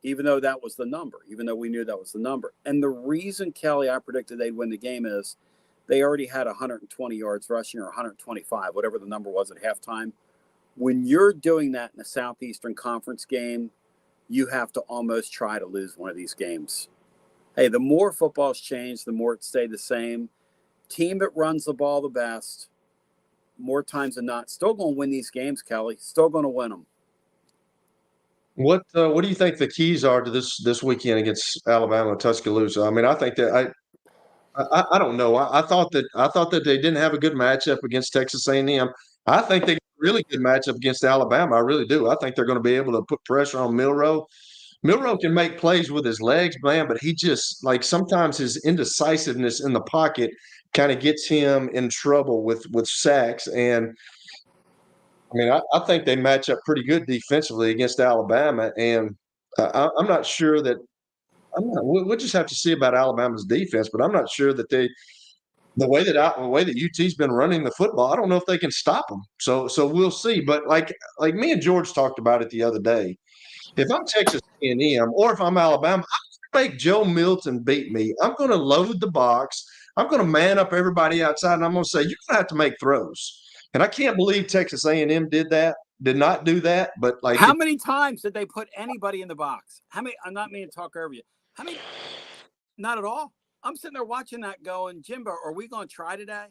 even though that was the number, even though we knew that was the number. And the reason, Kelly, I predicted they'd win the game is they already had 120 yards rushing or 125, whatever the number was at halftime. When you're doing that in a Southeastern Conference game, you have to almost try to lose one of these games. Hey, the more football's changed, the more it stayed the same. Team that runs the ball the best, more times than not, still going to win these games, Kelly. Still going to win them. What do you think the keys are to this weekend against Alabama and Tuscaloosa? I mean, I think that I don't know. I thought that they didn't have a good matchup against Texas A&M. I think they got a really good matchup against Alabama. I really do. I think they're going to be able to put pressure on Milroe. Milroe can make plays with his legs, man, but he just sometimes his indecisiveness in the pocket kind of gets him in trouble with sacks. And I mean, I think they match up pretty good defensively against Alabama, and I'm not sure that we'll just have to see about Alabama's defense, but I'm not sure that the way that UT's been running the football, I don't know if they can stop them. So we'll see. But like me and George talked about it the other day. If I'm Texas A&M or if I'm Alabama, I'm going to make Joe Milton beat me. I'm going to load the box. I'm going to man up everybody outside, and I'm going to say, you're going to have to make throws. And I can't believe Texas A&M did not do that. But how many times did they put anybody in the box? How many? I'm not meaning to talk over you. How many? Not at all. I'm sitting there watching that going, Jimbo, are we going to try today?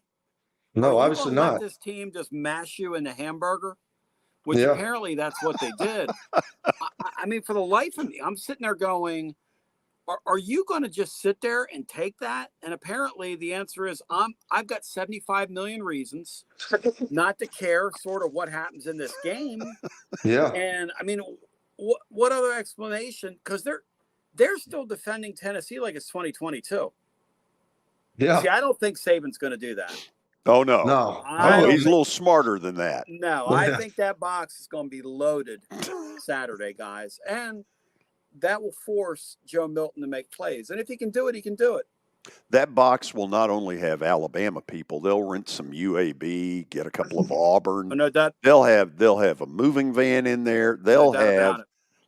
No, obviously not. Let this team just mash you in the hamburger? Which apparently that's what they did. I mean, for the life of me, I'm sitting there going, are you going to just sit there and take that? And apparently the answer is I've got 75 million reasons not to care sort of what happens in this game. Yeah. And I mean, what other explanation? Because they're still defending Tennessee like it's 2022. Yeah. See, I don't think Saban's going to do that. Oh, no. No. He's a little smarter than that. No, I think that box is going to be loaded Saturday, guys. And that will force Joe Milton to make plays. And if he can do it, he can do it. That box will not only have Alabama people, they'll rent some UAB, get a couple of Auburn. No doubt. They'll have a moving van in there. They'll No doubt about have it.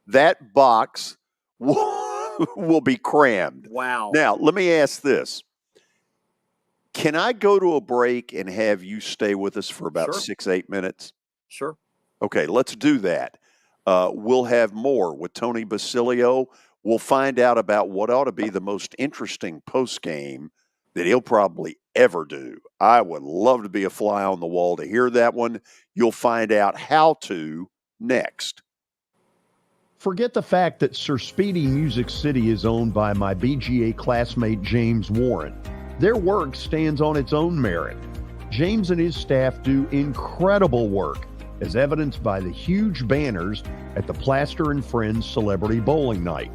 that box will be crammed. Wow. Now, let me ask this. Can I go to a break and have you stay with us for about Sure. 6-8 minutes? Sure. Okay, let's do that. We'll have more with Tony Basilio. We'll find out about what ought to be the most interesting post game that he'll probably ever do. I would love to be a fly on the wall to hear that one. You'll find out how to next. Forget the fact that Sir Speedy Music City is owned by my BGA classmate James Warren. Their work stands on its own merit. James and his staff do incredible work, as evidenced by the huge banners at the Plaster and Friends Celebrity Bowling Night.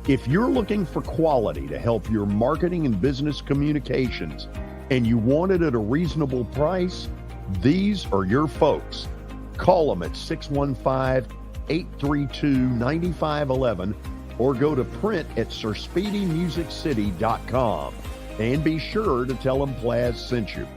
If you're looking for quality to help your marketing and business communications, and you want it at a reasonable price, these are your folks. Call them at 615-832-9511 or go to print at sirspeedymusiccity.com. And be sure to tell them Plaz sent you.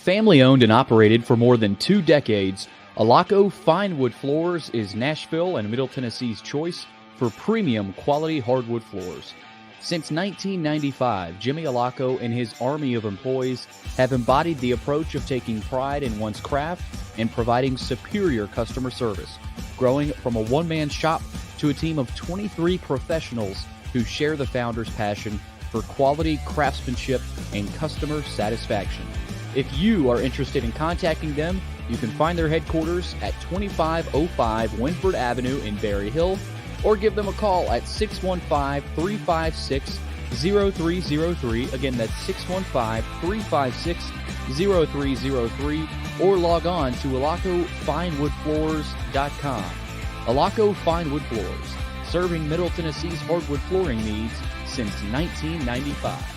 Family owned and operated for more than 2 decades, Alaco Fine Wood Floors is Nashville and Middle Tennessee's choice for premium quality hardwood floors. Since 1995, Jimmy Alaco and his army of employees have embodied the approach of taking pride in one's craft and providing superior customer service, growing from a one-man shop to a team of 23 professionals who share the founder's passion for quality craftsmanship and customer satisfaction. If you are interested in contacting them, you can find their headquarters at 2505 Winford Avenue in Berry Hill, or give them a call at 615-356-0303. Again, that's 615-356-0303, or log on to alacofinewoodfloors.com. Alaco Fine Wood Floors, serving Middle Tennessee's hardwood flooring needs since 1995.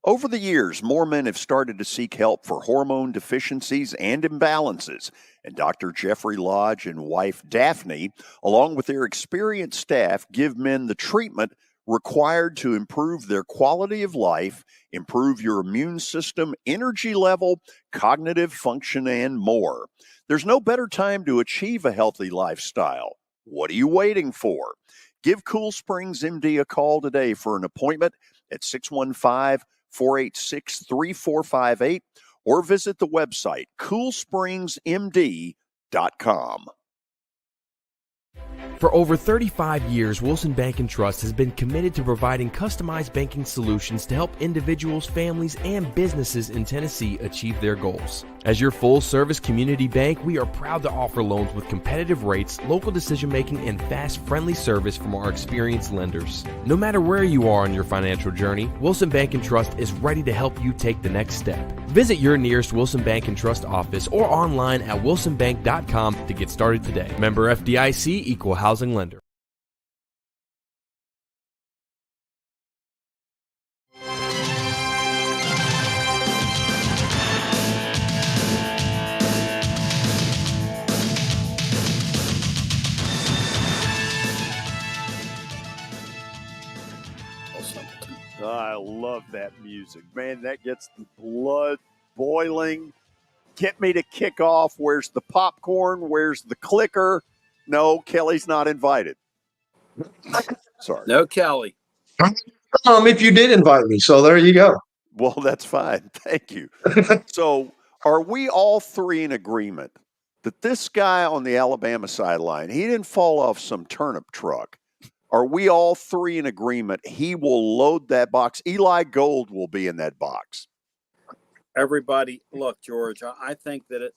Over the years, more men have started to seek help for hormone deficiencies and imbalances, and Dr. Jeffrey Lodge and wife Daphne, along with their experienced staff, give men the treatment required to improve their quality of life, improve your immune system, energy level, cognitive function, and more. There's no better time to achieve a healthy lifestyle. What are you waiting for? Give Cool Springs MD a call today for an appointment at 615-486-3458 or visit the website coolspringsmd.com. For over 35 years, Wilson Bank & Trust has been committed to providing customized banking solutions to help individuals, families, and businesses in Tennessee achieve their goals. As your full-service community bank, we are proud to offer loans with competitive rates, local decision-making, and fast, friendly service from our experienced lenders. No matter where you are on your financial journey, Wilson Bank & Trust is ready to help you take the next step. Visit your nearest Wilson Bank & Trust office or online at wilsonbank.com to get started today. Member FDIC, Equal Housing Lender. I love that music, man. That gets the blood boiling. Get me to kick off. Where's the popcorn? Where's the clicker? No, Kelly's not invited. Sorry. No Kelly. If you did invite me, so there you go. Well, that's fine. Thank you. So, are we all three in agreement that this guy on the Alabama sideline, he didn't fall off some turnip truck? Are we all three in agreement he will load that box? Eli Gold will be in that box. Everybody, look, George, I think that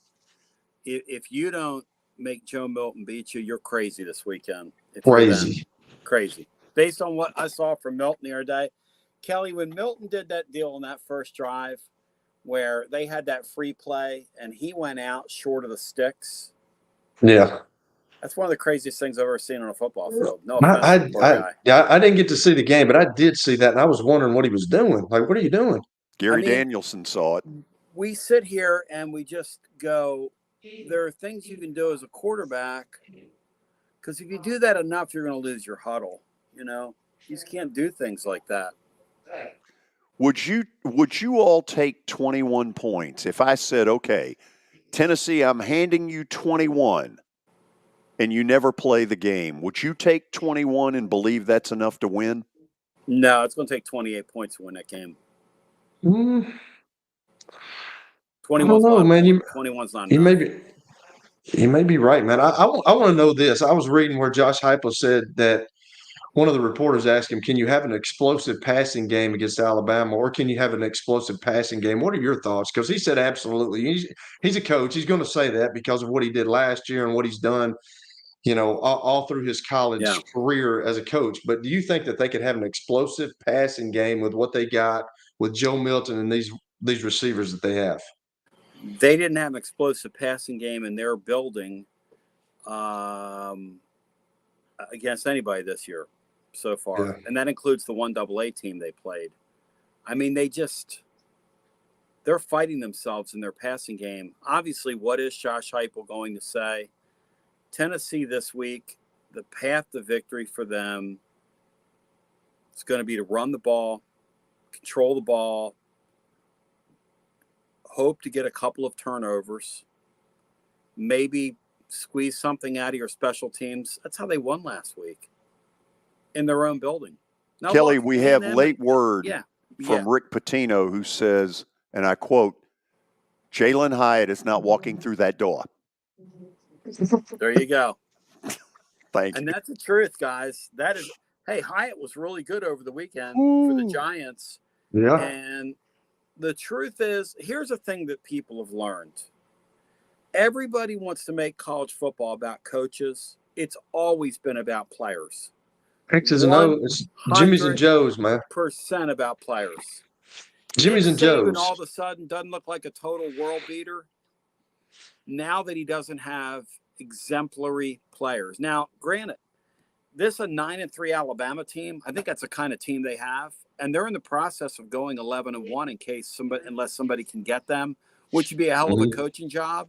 if you don't make Joe Milton beat you, you're crazy this weekend. Crazy. Based on what I saw from Milton the other day, Kelly, when Milton did that deal on that first drive where they had that free play and he went out short of the sticks. Yeah. That's one of the craziest things I've ever seen on a football field. No offense, poor guy. I didn't get to see the game, but I did see that, and I was wondering what he was doing. Like, what are you doing? Gary Danielson saw it. We sit here and we just go, there are things you can do as a quarterback, because if you do that enough, you're going to lose your huddle. You know, you just can't do things like that. Would you all take 21 points if I said, okay, Tennessee, I'm handing you 21 and you never play the game? Would you take 21 and believe that's enough to win? No, it's going to take 28 points to win that game. 21's not man. 21's not enough. He may be right, man. I want to know this. I was reading where Josh Heupel said that one of the reporters asked him, can you have an explosive passing game against Alabama, or can you have an explosive passing game? What are your thoughts? Because he said absolutely. He's a coach. He's going to say that because of what he did last year and what he's done, you know, all through his college career as a coach. But do you think that they could have an explosive passing game with what they got with Joe Milton and these receivers that they have? They didn't have an explosive passing game in their building against anybody this year so far. Yeah. And that includes the 1AA team they played. I mean, they're fighting themselves in their passing game. Obviously, what is Josh Heupel going to say? Tennessee this week, the path to victory for them is going to be to run the ball, control the ball, hope to get a couple of turnovers, maybe squeeze something out of your special teams. That's how they won last week in their own building. Now, Kelly, we have late word from Rick Pitino, who says, and I quote, Jalen Hyatt is not walking through that door. There you go. Thank you. And that's the truth, guys. That is, hey, Hyatt was really good over the weekend for the Giants. Yeah. And the truth is, here's a thing that people have learned. Everybody wants to make college football about coaches. It's always been about players. X's and O's. Jimmy's and Joe's, man. % about players. Jimmy's and Joe's. And all of a sudden doesn't look like a total world beater now that he doesn't have exemplary players. Now, granted, this is a 9-3 Alabama team. I think that's the kind of team they have. And they're in the process of going 11-1 in case unless somebody can get them, which would be a hell of a coaching job.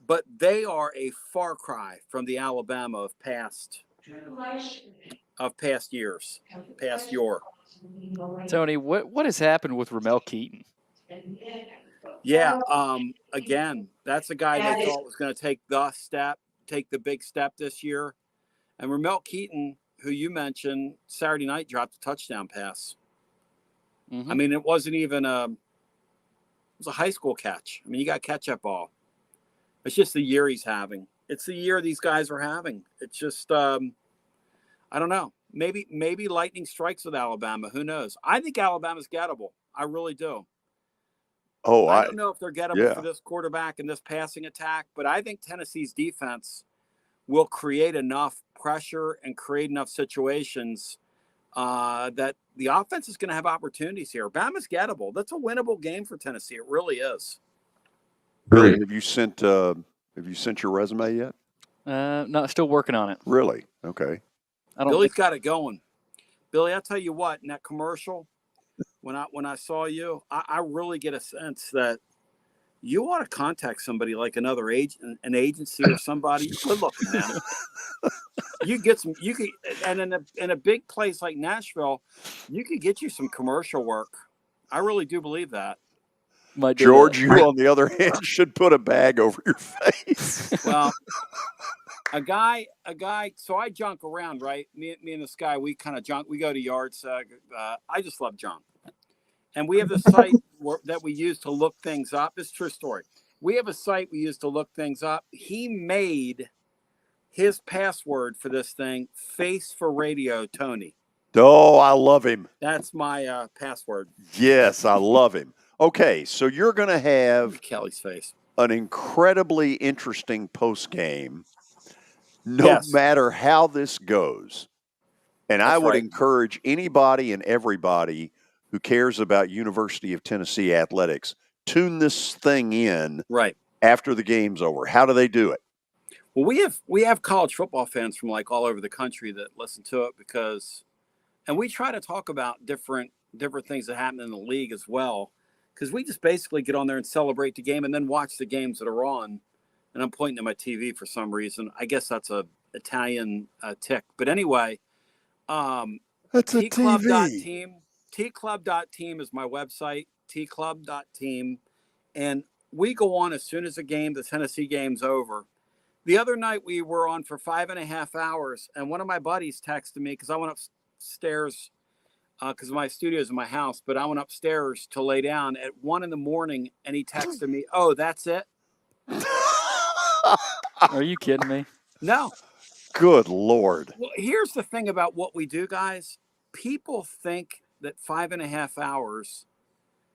But they are a far cry from the Alabama of past years, past year. Tony, what has happened with Ramel Keaton? Yeah, again, that's a guy they thought was going to take the big step this year. And Ramel Keaton, who you mentioned, Saturday night dropped a touchdown pass. Mm-hmm. I mean, it wasn't even it was a high school catch. I mean, you got catch-up ball. It's just the year he's having. It's the year these guys are having. It's just, I don't know. Maybe lightning strikes with Alabama. Who knows? I think Alabama's gettable. I really do. Oh, I don't know if they're gettable for this quarterback and this passing attack, but I think Tennessee's defense will create enough pressure and create enough situations that the offense is going to have opportunities here. Bama's gettable. That's a winnable game for Tennessee. It really is. Billy, have you sent your resume yet? No, still working on it. Really? Okay. Billy's got it going. Billy, I'll tell you what, in that commercial, when I saw you, I really get a sense that you ought to contact somebody like an agency or somebody. You're good looking, man. And in a big place like Nashville, you could get you some commercial work. I really do believe that. George, you on the other hand should put a bag over your face. Well, A guy. So I junk around, right? Me and this guy, we kind of junk. We go to yards. I just love junk. And we have a site that we use to look things up. It's a true story. We have a site we use to look things up. He made his password for this thing, Face for Radio Tony. Oh, I love him. That's my password. Yes, I love him. Okay, so you're going to have Kelly's face. An incredibly interesting post game, no matter how this goes. And I would encourage anybody and everybody who cares about University of Tennessee athletics, tune this thing in after the game's over. How do they do it? Well, we have college football fans from like all over the country that listen to it and we try to talk about different things that happen in the league as well, because we just basically get on there and celebrate the game and then watch the games that are on. And I'm pointing to my TV for some reason. I guess that's a Italian tick. But anyway, that's a tclub.team. tclub.team is my website. tclub.team, and we go on as soon as the Tennessee game's over. The other night we were on for 5.5 hours, and one of my buddies texted me because I went upstairs because my studio's in my house, but I went upstairs to lay down at 1 a.m, and he texted me, "Oh, that's it." Are you kidding me? No. Good Lord. Well, here's the thing about what we do, guys. People think that 5.5 hours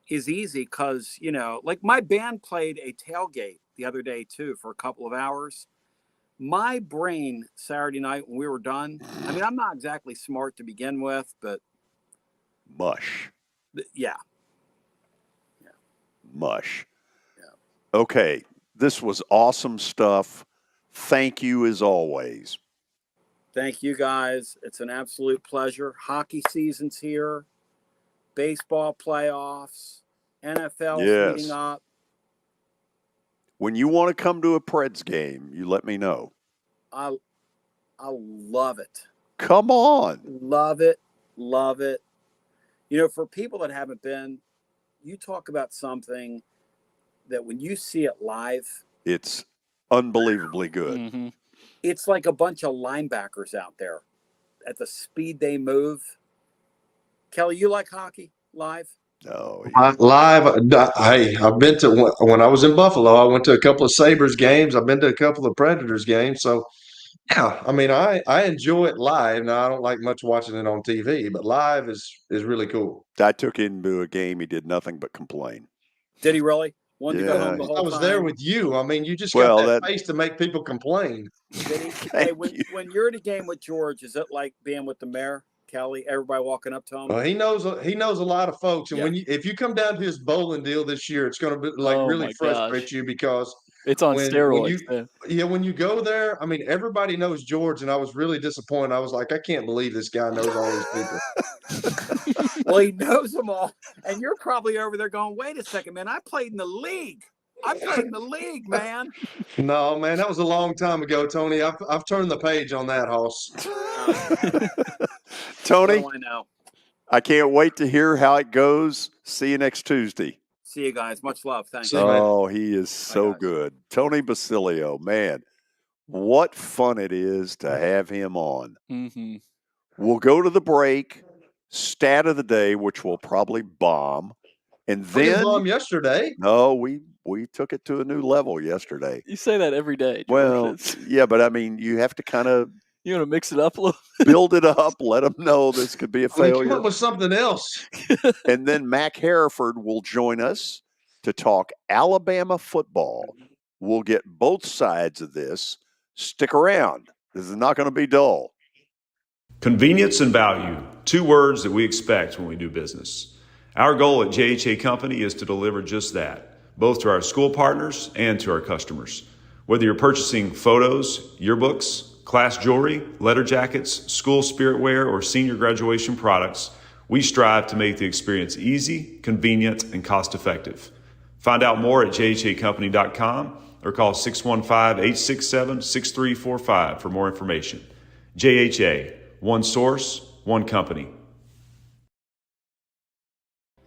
is easy because, like my band played a tailgate the other day too for a couple of hours. My brain Saturday night when we were done, I mean, I'm not exactly smart to begin with, but mush. Yeah. Mush. Yeah. Okay. This was awesome stuff. Thank you as always. Thank you, guys. It's an absolute pleasure. Hockey season's here. Baseball playoffs. NFL heating up. When you want to come to a Preds game, you let me know. I love it. Come on. Love it. Love it. For people that haven't been, you talk about something that when you see it live, it's unbelievably good. Mm-hmm. It's like a bunch of linebackers out there at the speed they move. Kelly, you like hockey live? No. Live, hey, I've been to, when I was in Buffalo, I went to a couple of Sabres games. I've been to a couple of Predators games. So, yeah, I mean, I enjoy it live. Now, I don't like much watching it on TV, but live is really cool. I took him to a game. He did nothing but complain. Did he really? Wanted to go home the whole time? I was there with you. I mean, you just got that face to make people complain. When you're at a game with George, is it like being with the mayor, Kelly? Everybody walking up to him? Well, he knows a lot of folks, and if you come down to his bowling deal this year, it's going to be really frustrate you because it's on steroids. When you go there, I mean, everybody knows George, and I was really disappointed. I was like, I can't believe this guy knows all these people. Well, he knows them all, and you're probably over there going, "Wait a second, man! I played in the league. Man." No, man, that was a long time ago, Tony. I've turned the page on that, Hoss. Tony, I know. I can't wait to hear how it goes. See you next Tuesday. See you guys. Much love. Thanks. Oh, he is so good. Tony Basilio, man, what fun it is to have him on. Mm-hmm. We'll go to the break. Stat of the day, which will probably bomb. And then bomb yesterday. No, we took it to a new level yesterday. You say that every day, George. Well, yeah, but I mean, you have to kind of want to mix it up a little. Build it up. Let them know this could be a failure. Come up with something else. And then Mac Harford will join us to talk Alabama football. We'll get both sides of this. Stick around. This is not going to be dull. Convenience and value, 2 words that we expect when we do business. Our goal at JHA Company is to deliver just that, both to our school partners and to our customers. Whether you're purchasing photos, yearbooks, class jewelry, letter jackets, school spirit wear, or senior graduation products, we strive to make the experience easy, convenient, and cost-effective. Find out more at jhacompany.com or call 615-867-6345 for more information. JHA, one source, one company.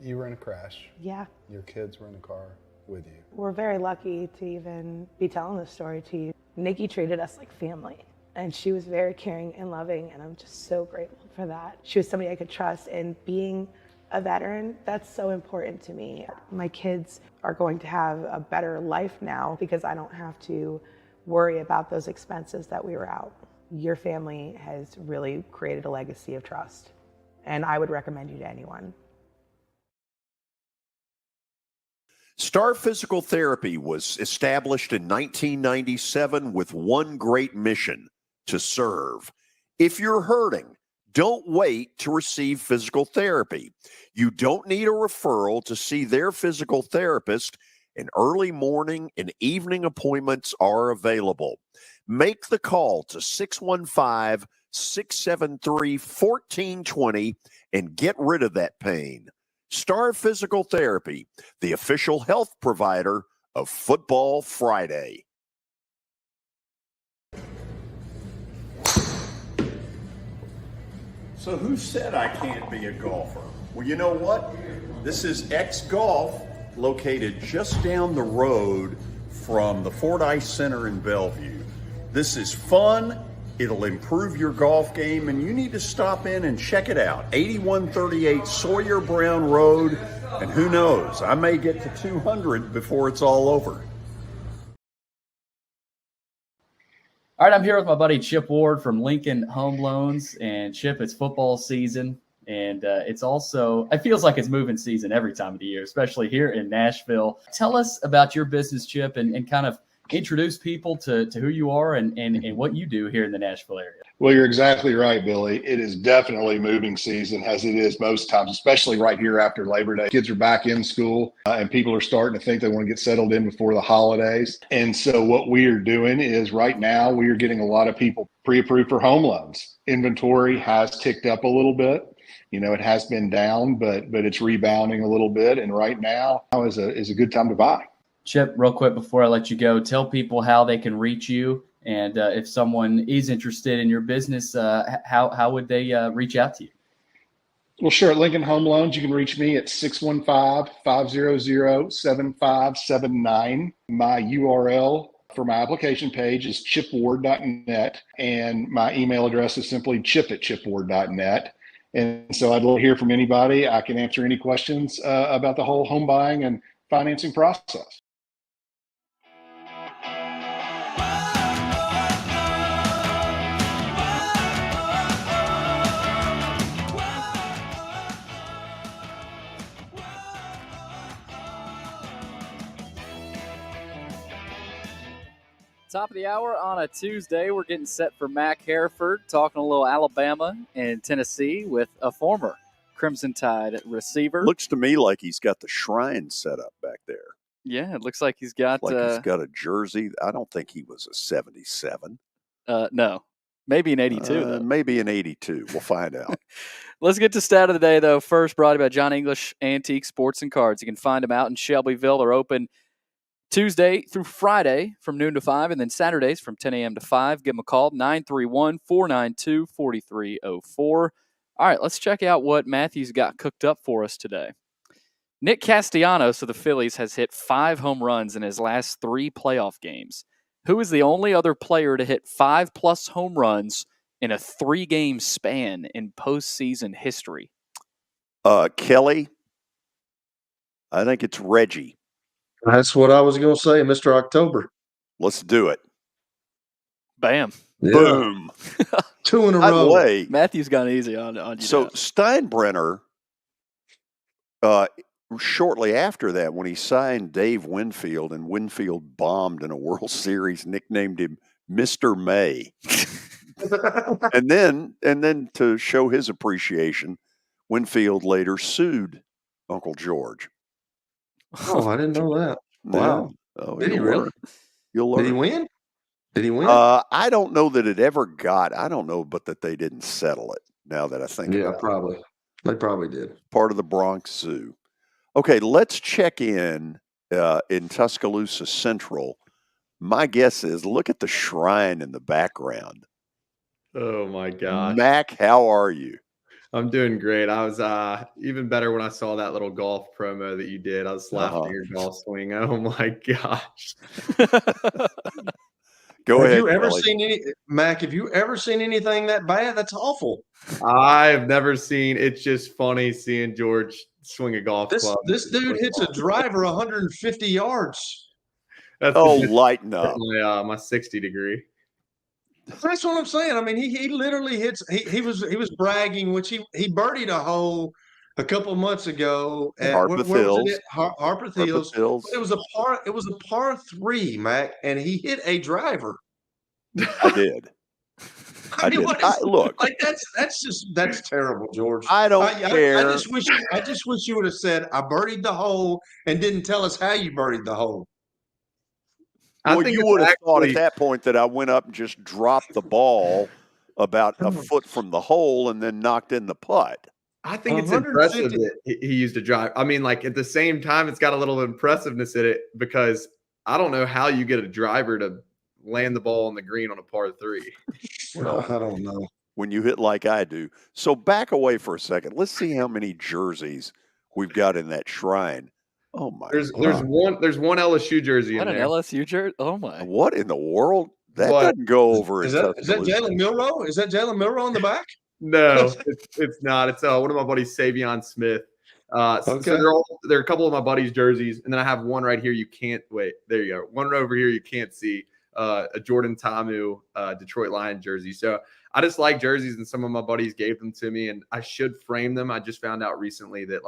You were in a crash. Yeah. Your kids were in a car. with you. We're very lucky to even be telling this story to you. Nikki treated us like family, and she was very caring and loving, and I'm just so grateful for that. She was somebody I could trust, and being a veteran, that's so important to me. My kids are going to have a better life now because I don't have to worry about those expenses that we were out. Your family has really created a legacy of trust, and I would recommend you to anyone. Star Physical Therapy was established in 1997 with one great mission: to serve. If you're hurting, don't wait to receive physical therapy. You don't need a referral to see their physical therapist, and early morning and evening appointments are available. Make the call to 615-673-1420 and get rid of that pain. Star Physical Therapy, the official health provider of Football Friday. So who said I can't be a golfer? Well, you know what? This is X Golf, located just down the road from the Fordyce Center in Bellevue. This is fun. It'll improve your golf game, and you need to stop in and check it out. 8138 Sawyer Brown Road, and who knows, I may get to 200 before it's all over. All right, I'm here with my buddy Chip Ward from Lincoln Home Loans. And Chip, it's football season, and it's also, it feels like it's moving season every time of the year, especially here in Nashville. Tell us about your business, Chip, and kind of introduce people to who you are and what you do here in the Nashville area. Well, you're exactly right, Billy. It is definitely moving season, as it is most times, especially right here after Labor Day. Kids are back in school, and people are starting to think they want to get settled in before the holidays. And so what we are doing is right now we are getting a lot of people pre-approved for home loans. Inventory has ticked up a little bit. You know, it has been down, but it's rebounding a little bit. And right now is a good time to buy. Chip, real quick before I let you go, tell people how they can reach you, and if someone is interested in your business, how would they reach out to you? Well, sure. At Lincoln Home Loans, you can reach me at 615-500-7579. My URL for my application page is chipward.net, and my email address is simply chip@chipward.net. And so I'd love to hear from anybody. I can answer any questions about the whole home buying and financing process. Top of the hour on a Tuesday. We're getting set for Mac Harford, talking a little Alabama and Tennessee with a former Crimson Tide receiver. Looks to me like he's got the shrine set up back there. Yeah, it looks like he's got he's got a jersey. I don't think he was a 77. No, maybe an 82. Though. Maybe an 82. We'll find out. Let's get to stat of the day, though. First, brought to you by John English Antique Sports and Cards. You can find them out in Shelbyville. They're open Tuesday through Friday from noon to 5, and then Saturdays from 10 a.m. to 5. Give them a call, 931-492-4304. All right, let's check out what Matthew's got cooked up for us today. Nick Castellanos of the Phillies has hit 5 home runs in his last 3 playoff games. Who is the only other player to hit 5+ home runs in a 3-game span in postseason history? Kelly. I think it's Reggie. That's what I was going to say, Mr. October. Let's do it. Bam. Yeah. Boom. 2 in a By the row. way, Matthew's gone easy on you. So now. Steinbrenner, shortly after that, when he signed Dave Winfield, and Winfield bombed in a World Series, nicknamed him Mr. May. and then to show his appreciation, Winfield later sued Uncle George. Oh, I didn't know that. Wow. Yeah. Oh, Did he really? You'll learn. Did he win? Did he win? I don't know that it ever got. I don't know, but that they didn't settle it. Now that I think about probably. it. They probably did. Part of the Bronx Zoo. Okay, let's check in Tuscaloosa Central. My guess is, look at the shrine in the background. Oh, my gosh. Mac, how are you? I'm doing great. I was even better when I saw that little golf promo that you did. I was laughing at your golf swing. Oh my gosh. Go Have ahead, you ever Kelly. seen Mac? Have you ever seen anything that bad? That's awful. I've never seen. It's just funny seeing George swing a golf club. This dude hits a driver 150 yards. That's lighten up. My 60 degree. That's what I'm saying. I mean, he literally hits. He was bragging, which he birdied a hole a couple months ago at Harpeth where was Hills. it? Harpeth Hills. It was a par 3, Mac, and he hit a driver. I did. I did. Look, like that's terrible, George. I don't care. I just wish you would have said I birdied the hole and didn't tell us how you birdied the hole. Well, you would have thought at that point that I went up and just dropped the ball about a foot from the hole and then knocked in the putt. I think it's impressive that he used a drive. I mean, like at the same time, it's got a little impressiveness in it because I don't know how you get a driver to land the ball on the green on a par 3. Well, I don't know. When you hit like I do. So back away for a second. Let's see how many jerseys we've got in that shrine. Oh my! There's one LSU jersey in there. What, an LSU jersey? Oh my! What in the world? That doesn't go over. Is that Jalen Milroe? Is that Jalen Milroe on the back? No, it's not. It's one of my buddies, Savion Smith. So there are a couple of my buddies' jerseys, and then I have one right here. You can't wait. There you go. One over here you can't see. A Jordan Ta'amu Detroit Lions jersey. So I just like jerseys, and some of my buddies gave them to me, and I should frame them. I just found out recently that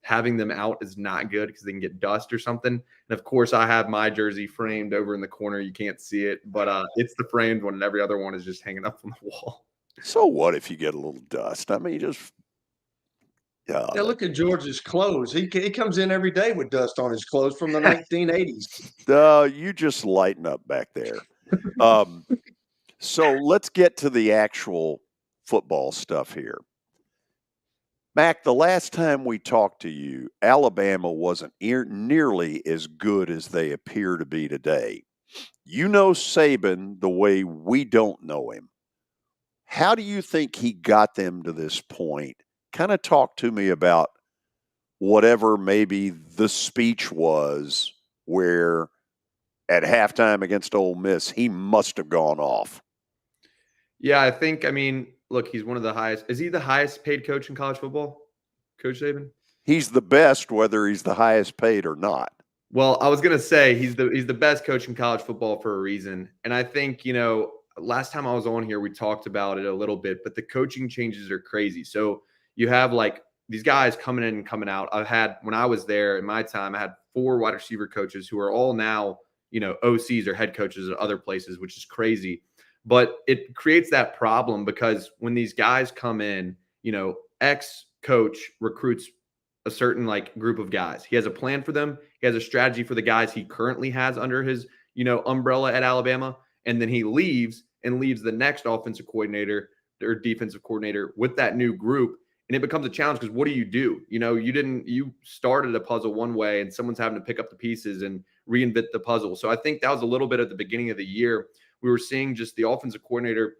having them out is not good because they can get dust or something. And of course, I have my jersey framed over in the corner. You can't see it, but it's the framed one, and every other one is just hanging up on the wall. So what if you get a little dust? I mean, yeah. Look at George's clothes. He comes in every day with dust on his clothes from the 1980s. You just lighten up back there. So let's get to the actual football stuff here. Mac, the last time we talked to you, Alabama wasn't nearly as good as they appear to be today. You know Saban the way we don't know him. How do you think he got them to this point? Kind of talk to me about whatever maybe the speech was where at halftime against Ole Miss, he must have gone off. Yeah, I mean, look, he's one of the highest. Is he the highest paid coach in college football, Coach Saban? He's the best, whether he's the highest paid or not. Well, I was going to say he's the best coach in college football for a reason. And I think, last time I was on here, we talked about it a little bit, but the coaching changes are crazy. So you have these guys coming in and coming out. When I was there in my time, I had 4 wide receiver coaches who are all now, OCs or head coaches at other places, which is crazy. But it creates that problem because when these guys come in, X coach recruits a certain group of guys. He has a plan for them. He has a strategy for the guys he currently has under his, umbrella at Alabama. And then he leaves the next offensive coordinator or defensive coordinator with that new group. And it becomes a challenge because what do? You started a puzzle one way and someone's having to pick up the pieces and reinvent the puzzle. So I think that was a little bit at the beginning of the year. We were seeing just the offensive coordinator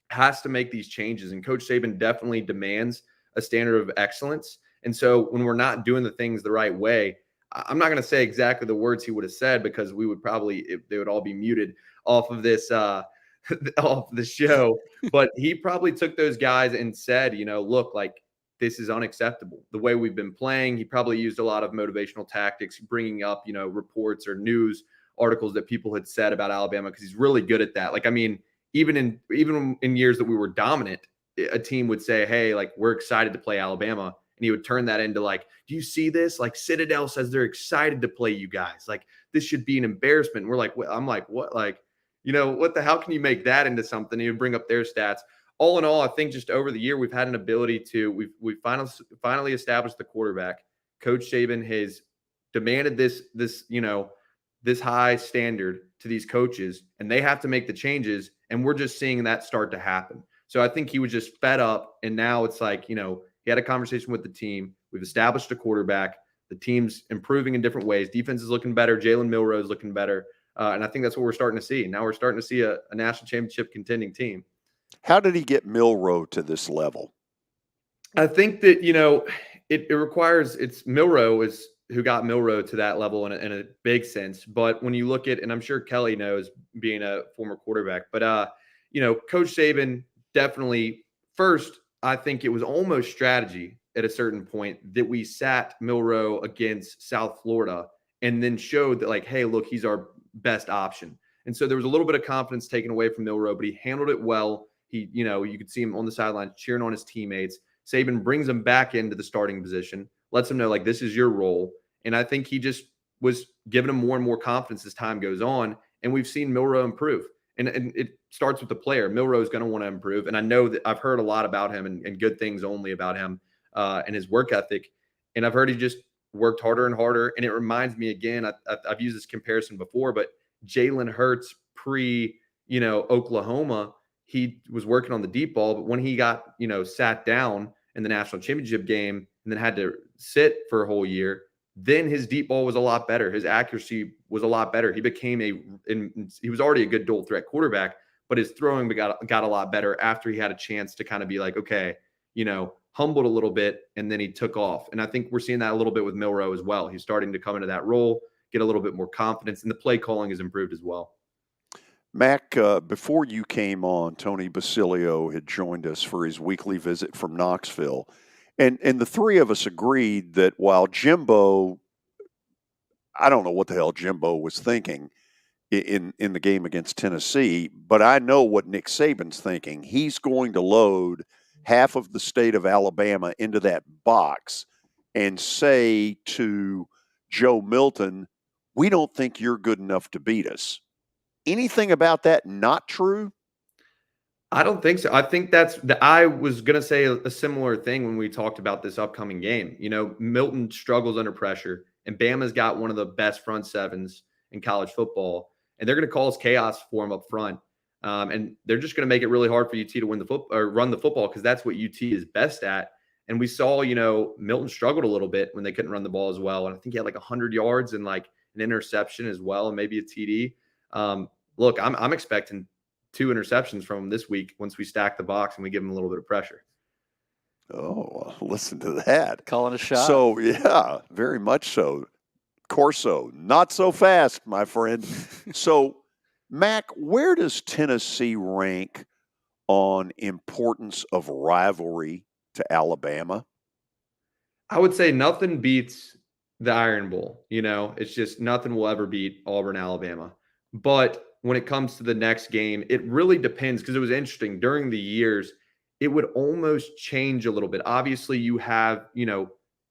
has to make these changes. And Coach Saban definitely demands a standard of excellence. And so when we're not doing the things the right way, I'm not going to say exactly the words he would have said because we would they would all be muted off of this off the show. But he probably took those guys and said, look, this is unacceptable. The way we've been playing, he probably used a lot of motivational tactics, bringing up, reports or news articles that people had said about Alabama because he's really good at that. Even in years that we were dominant, a team would say, hey, we're excited to play Alabama. And he would turn that into do you see this? Citadel says they're excited to play you guys. This should be an embarrassment. And we're I'm what? What the hell can you make that into something? He would bring up their stats. All in all, I think just over the year, we've had an ability to, we've finally established the quarterback. Coach Saban has demanded this high standard to these coaches, and they have to make the changes. And we're just seeing that start to happen. So I think he was just fed up. And now it's he had a conversation with the team. We've established a quarterback. The team's improving in different ways. Defense is looking better. Jalen Milroe is looking better. And I think that's what we're starting to see. Now we're starting to see a national championship contending team. How did he get Milroe to this level? I think that, it requires, it's Milroe is who got Milroe to that level in a big sense. But when you look at, and I'm sure Kelly knows being a former quarterback, but, Coach Saban definitely first, I think it was almost strategy at a certain point that we sat Milroe against South Florida and then showed that, like, hey, look, he's our best option. And so there was a little bit of confidence taken away from Milroe, but he handled it well. He, you could see him on the sideline cheering on his teammates. Saban brings him back into the starting position, lets him know, like, this is your role. And I think he just was giving him more and more confidence as time goes on. And we've seen Milroe improve. And it starts with the player. Milroe is going to want to improve. And I know that I've heard a lot about him and good things only about him and his work ethic. And I've heard he just worked harder and harder. And it reminds me again, I've used this comparison before, but Jalen Hurts Oklahoma, he was working on the deep ball, but when he got, sat down in the national championship game and then had to sit for a whole year, then his deep ball was a lot better. His accuracy was a lot better. He became he was already a good dual threat quarterback, but his throwing got a lot better after he had a chance to kind of be like, okay, humbled a little bit, and then he took off. And I think we're seeing that a little bit with Milroe as well. He's starting to come into that role, get a little bit more confidence, and the play calling has improved as well. Mac, before you came on, Tony Basilio had joined us for his weekly visit from Knoxville. And the three of us agreed that while Jimbo, I don't know what the hell Jimbo was thinking in the game against Tennessee, but I know what Nick Saban's thinking. He's going to load half of the state of Alabama into that box and say to Joe Milton, we don't think you're good enough to beat us. Anything about that not true? I don't think so. I think I was going to say a similar thing when we talked about this upcoming game. Milton struggles under pressure, and Bama's got one of the best front sevens in college football, and they're going to cause chaos for him up front. And they're just going to make it really hard for UT to win the football or run the football, because that's what UT is best at. And we saw, Milton struggled a little bit when they couldn't run the ball as well. And I think he had like 100 yards and like an interception as well, and maybe a TD. Look, I'm expecting 2 interceptions from him this week once we stack the box and we give him a little bit of pressure. Oh, listen to that. Calling a shot. So, yeah, very much so. Corso, not so fast, my friend. So, Mac, where does Tennessee rank on importance of rivalry to Alabama? I would say nothing beats the Iron Bowl. It's just nothing will ever beat Auburn, Alabama. But when it comes to the next game, it really depends, because it was interesting during the years, it would almost change a little bit. Obviously, you have,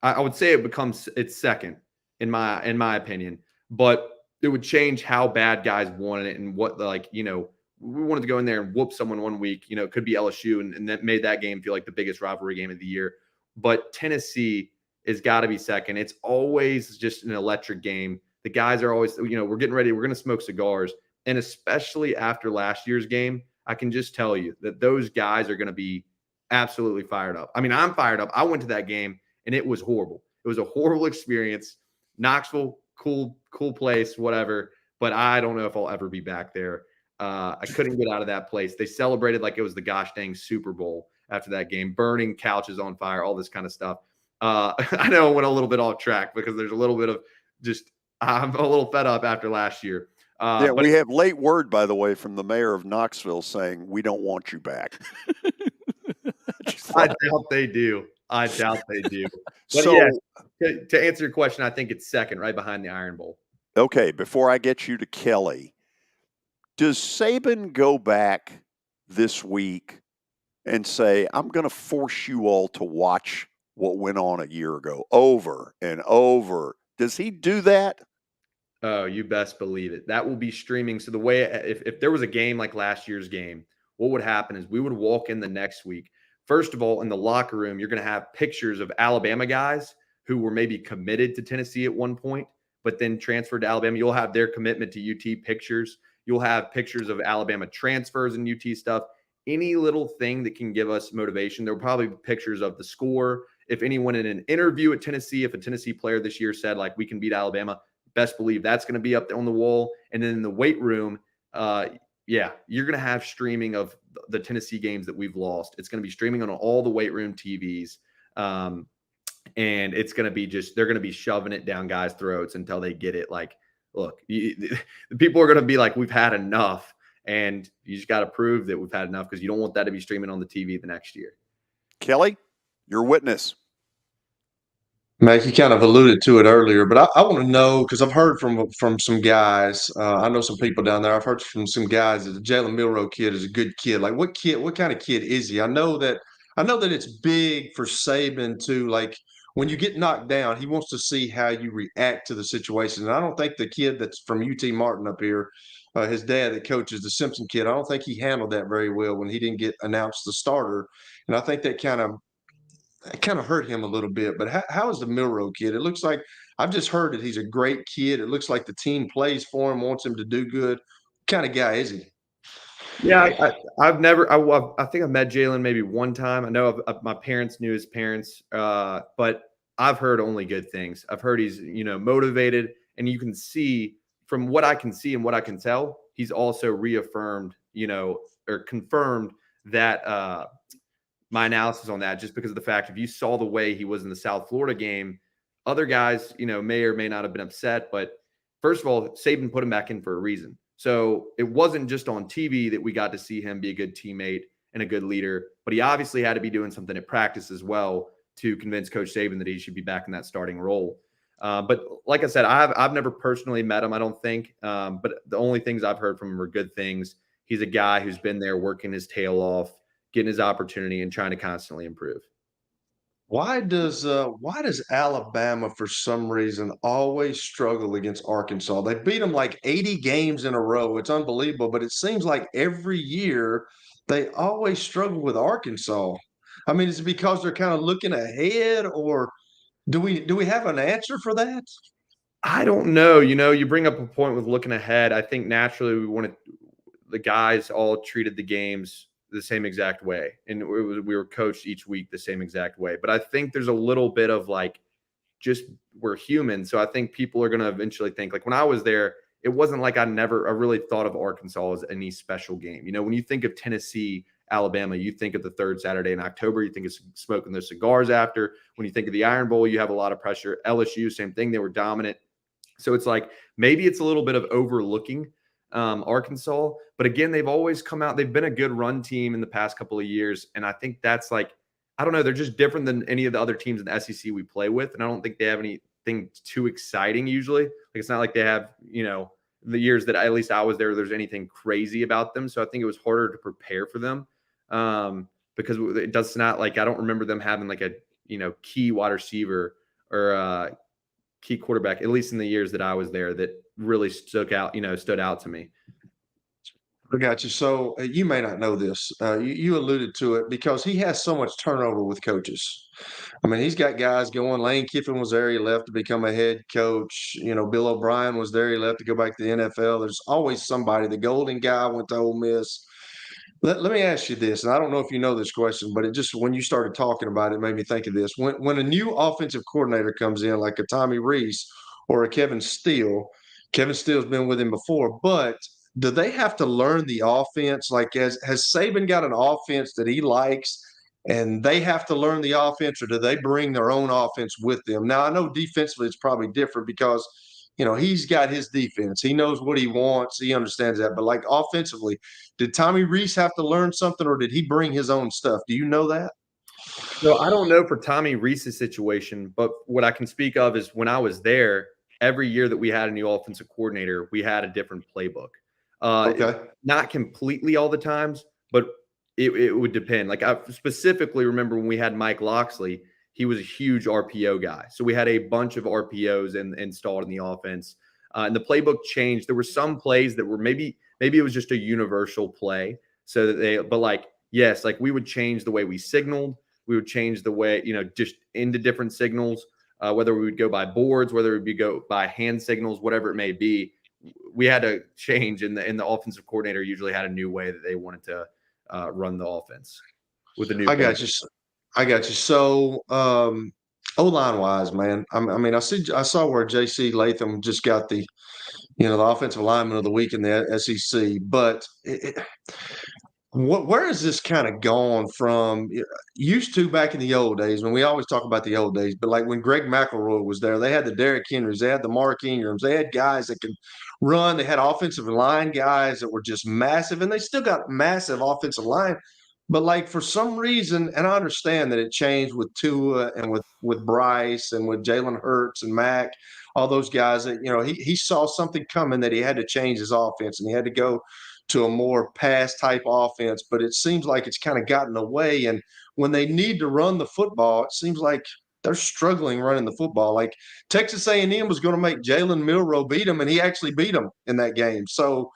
I would say it's second in my opinion, but it would change how bad guys wanted it and what we wanted to go in there and whoop someone one week. It could be LSU, and that made that game feel like the biggest rivalry game of the year. But Tennessee has got to be second. It's always just an electric game. The guys are always, we're getting ready. We're going to smoke cigars. And especially after last year's game, I can just tell you that those guys are going to be absolutely fired up. I mean, I'm fired up. I went to that game and it was horrible. It was a horrible experience. Knoxville, cool place, whatever. But I don't know if I'll ever be back there. I couldn't get out of that place. They celebrated like it was the gosh dang Super Bowl after that game, burning couches on fire, all this kind of stuff. I know I went a little bit off track because there's a little bit of just, I'm a little fed up after last year. But we have late word, by the way, from the mayor of Knoxville saying, we don't want you back. I doubt they do. But so, yeah, to answer your question, I think it's second, right behind the Iron Bowl. Okay, before I get you to Kelly, does Saban go back this week and say, I'm going to force you all to watch what went on a year ago over and over? Does he do that? Oh, you best believe it. That will be streaming. So the way, if there was a game like last year's game, what would happen is we would walk in the next week. First of all, in the locker room, you're going to have pictures of Alabama guys who were maybe committed to Tennessee at one point, but then transferred to Alabama. You'll have their commitment to UT pictures. You'll have pictures of Alabama transfers and UT stuff. Any little thing that can give us motivation. There will probably be pictures of the score. If anyone in an interview at Tennessee, if a Tennessee player this year said, like, we can beat Alabama, best believe that's going to be up on the wall. And then in the weight room, you're going to have streaming of the Tennessee games that we've lost. It's going to be streaming on all the weight room TVs. And it's going to be they're going to be shoving it down guys' throats until they get it. Like, look, the people are going to be like, we've had enough. And you just got to prove that we've had enough, because you don't want that to be streaming on the TV the next year. Kelly, your witness. Mac, you kind of alluded to it earlier, but I want to know, because I've heard from some guys. I know some people down there. I've heard from some guys that the Jalen Milroe kid is a good kid. Like, what kind of kid is he? I know that it's big for Saban to, like, when you get knocked down, he wants to see how you react to the situation. And I don't think the kid that's from UT Martin up here, his dad that coaches the Simpson kid, I don't think he handled that very well when he didn't get announced the starter. And I think that kind of hurt him a little bit. But how is the Milroe kid? It looks like, I've just heard that he's a great kid. It looks like the team plays for him, wants him to do good. What kind of guy is he? Yeah, I've never. I think I met Jalen maybe one time. I know my parents knew his parents, but I've heard only good things. I've heard he's motivated, and you can see from what I can see and what I can tell, he's also reaffirmed, or confirmed that my analysis on that, just because of the fact, if you saw the way he was in the South Florida game, other guys, may or may not have been upset. But first of all, Saban put him back in for a reason. So it wasn't just on TV that we got to see him be a good teammate and a good leader, but he obviously had to be doing something at practice as well to convince Coach Saban that he should be back in that starting role. But like I said, I've never personally met him, I don't think. But the only things I've heard from him are good things. He's a guy who's been there working his tail off, getting his opportunity, and trying to constantly improve. Why does Alabama, for some reason, always struggle against Arkansas? They beat them like 80 games in a row. It's unbelievable, but it seems like every year they always struggle with Arkansas. I mean, is it because they're kind of looking ahead, or do we have an answer for that? I don't know. You bring up a point with looking ahead. I think naturally the guys all treated the games the same exact way, and we were coached each week the same exact way. But I think there's a little bit of like, just we're human, so I think people are going to eventually think, like, when I was there, it wasn't like I really thought of Arkansas as any special game. When you think of Tennessee, Alabama, you think of the third Saturday in October, you think of smoking those cigars after. When you think of the Iron Bowl, you have a lot of pressure. LSU, same thing, they were dominant. So it's like, maybe it's a little bit of overlooking Arkansas, but again, they've always come out. They've been a good run team in the past couple of years, and I think that's like, I don't know, they're just different than any of the other teams in the SEC we play with, and I don't think they have anything too exciting usually. Like, it's not like they have, the years that at least I was there, there's anything crazy about them. So I think it was harder to prepare for them because it does not, like, I don't remember them having like a key wide receiver or key quarterback, at least in the years that I was there, that really stood out to me. I got you. So you may not know this. You alluded to it, because he has so much turnover with coaches. I mean, he's got guys going. Lane Kiffin was there. He left to become a head coach. Bill O'Brien was there. He left to go back to the NFL. There's always somebody. The golden guy went to Ole Miss. Let me ask you this, and I don't know if you know this question, but it just, when you started talking about it, made me think of this. When a new offensive coordinator comes in, like a Tommy Rees or a Kevin Steele, Kevin Steele's been with him before, but do they have to learn the offense? Like, has Saban got an offense that he likes and they have to learn the offense, or do they bring their own offense with them? Now, I know defensively it's probably different because, he's got his defense. He knows what he wants. He understands that. But like, offensively, did Tommy Rees have to learn something, or did he bring his own stuff? Do you know that? So I don't know for Tommy Rees's situation, but what I can speak of is when I was there, every year that we had a new offensive coordinator, we had a different playbook. Okay. Not completely all the times, but it would depend. Like, I specifically remember when we had Mike Loxley, he was a huge RPO guy. So we had a bunch of RPOs installed in the offense. And the playbook changed. There were some plays that were maybe it was just a universal play. So that but like, yes, like we would change the way we signaled. We would change the way, just into different signals, whether we would go by boards, whether it would go by hand signals, whatever it may be. We had to change, and the offensive coordinator usually had a new way that they wanted to run the offense with the new. I got you. So, O-line wise, man, I mean, I saw where J.C. Latham just got the, the offensive lineman of the week in the SEC, but Where has this kind of gone from? Used to back in the old days when we always talk about the old days, but like when Greg McElroy was there, they had the Derrick Henrys, they had the Mark Ingrams, they had guys that could run. They had offensive line guys that were just massive, and they still got massive offensive line. But like for some reason, and I understand that it changed with Tua and with Bryce and with Jalen Hurts and Mac, all those guys that he saw something coming that he had to change his offense and he had to go to a more pass type offense, but it seems like it's kind of gotten away. And when they need to run the football, it seems like they're struggling running the football. Like Texas A&M was going to make Jalen Milroe beat them, and he actually beat them in that game. So,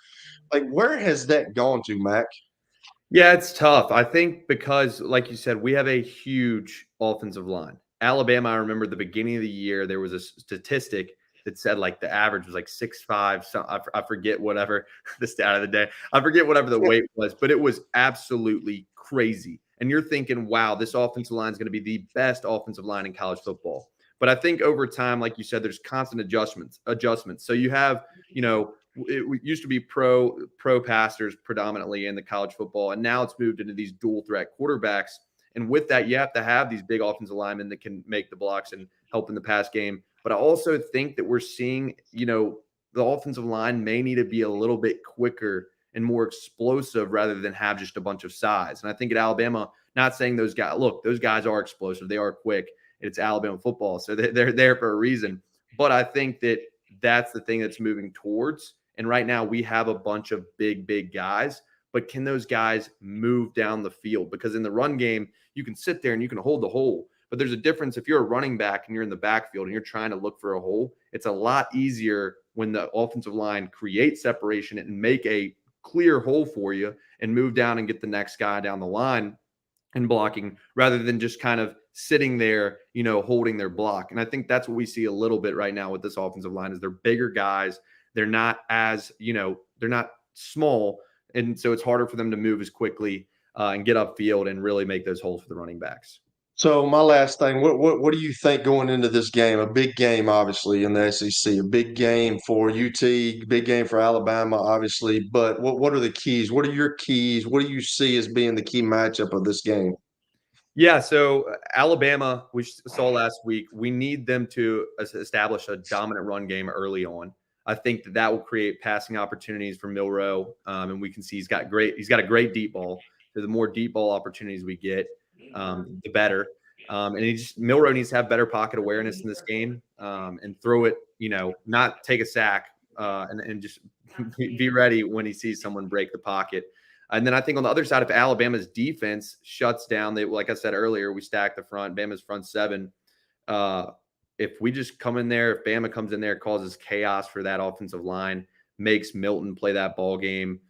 like, where has that gone to, Mac? Yeah, it's tough. I think because, like you said, we have a huge offensive line. Alabama, I remember the beginning of the year, there was a statistic that said like the average was like 6'5". So I forget whatever the stat of the day. I forget whatever the weight was, but it was absolutely crazy. And you're thinking, wow, this offensive line is going to be the best offensive line in college football. But I think over time, like you said, there's constant adjustments. So you have, it used to be pro passers predominantly in the college football, and now it's moved into these dual threat quarterbacks. And with that, you have to have these big offensive linemen that can make the blocks and help in the pass game. But I also think that we're seeing, the offensive line may need to be a little bit quicker and more explosive rather than have just a bunch of size. And I think at Alabama, not saying those guys are explosive. They are quick. It's Alabama football, so they're there for a reason. But I think that that's the thing that's moving towards. And right now we have a bunch of big guys, but can those guys move down the field? Because in the run game, you can sit there and you can hold the hole. But there's a difference if you're a running back and you're in the backfield and you're trying to look for a hole. It's a lot easier when the offensive line creates separation and make a clear hole for you and move down and get the next guy down the line and blocking rather than just kind of sitting there, holding their block. And I think that's what we see a little bit right now with this offensive line is they're bigger guys. They're not as, they're not small. And so it's harder for them to move as quickly and get upfield and really make those holes for the running backs. So my last thing, what do you think going into this game? A big game, obviously, in the SEC, a big game for UT, big game for Alabama, obviously. But what are the keys? What are your keys? What do you see as being the key matchup of this game? Yeah, so Alabama, we saw last week, we need them to establish a dominant run game early on. I think that will create passing opportunities for Milroe, and we can see he's got a great deep ball. So the more deep ball opportunities we get, the better. And Milroe needs to have better pocket awareness in this game and throw it, not take a sack and just be ready when he sees someone break the pocket. And then I think on the other side, if Alabama's defense shuts down, like I said earlier, we stack the front, Bama's front seven. If we just come in there, if Bama comes in there, causes chaos for that offensive line, makes Milton play that ball game,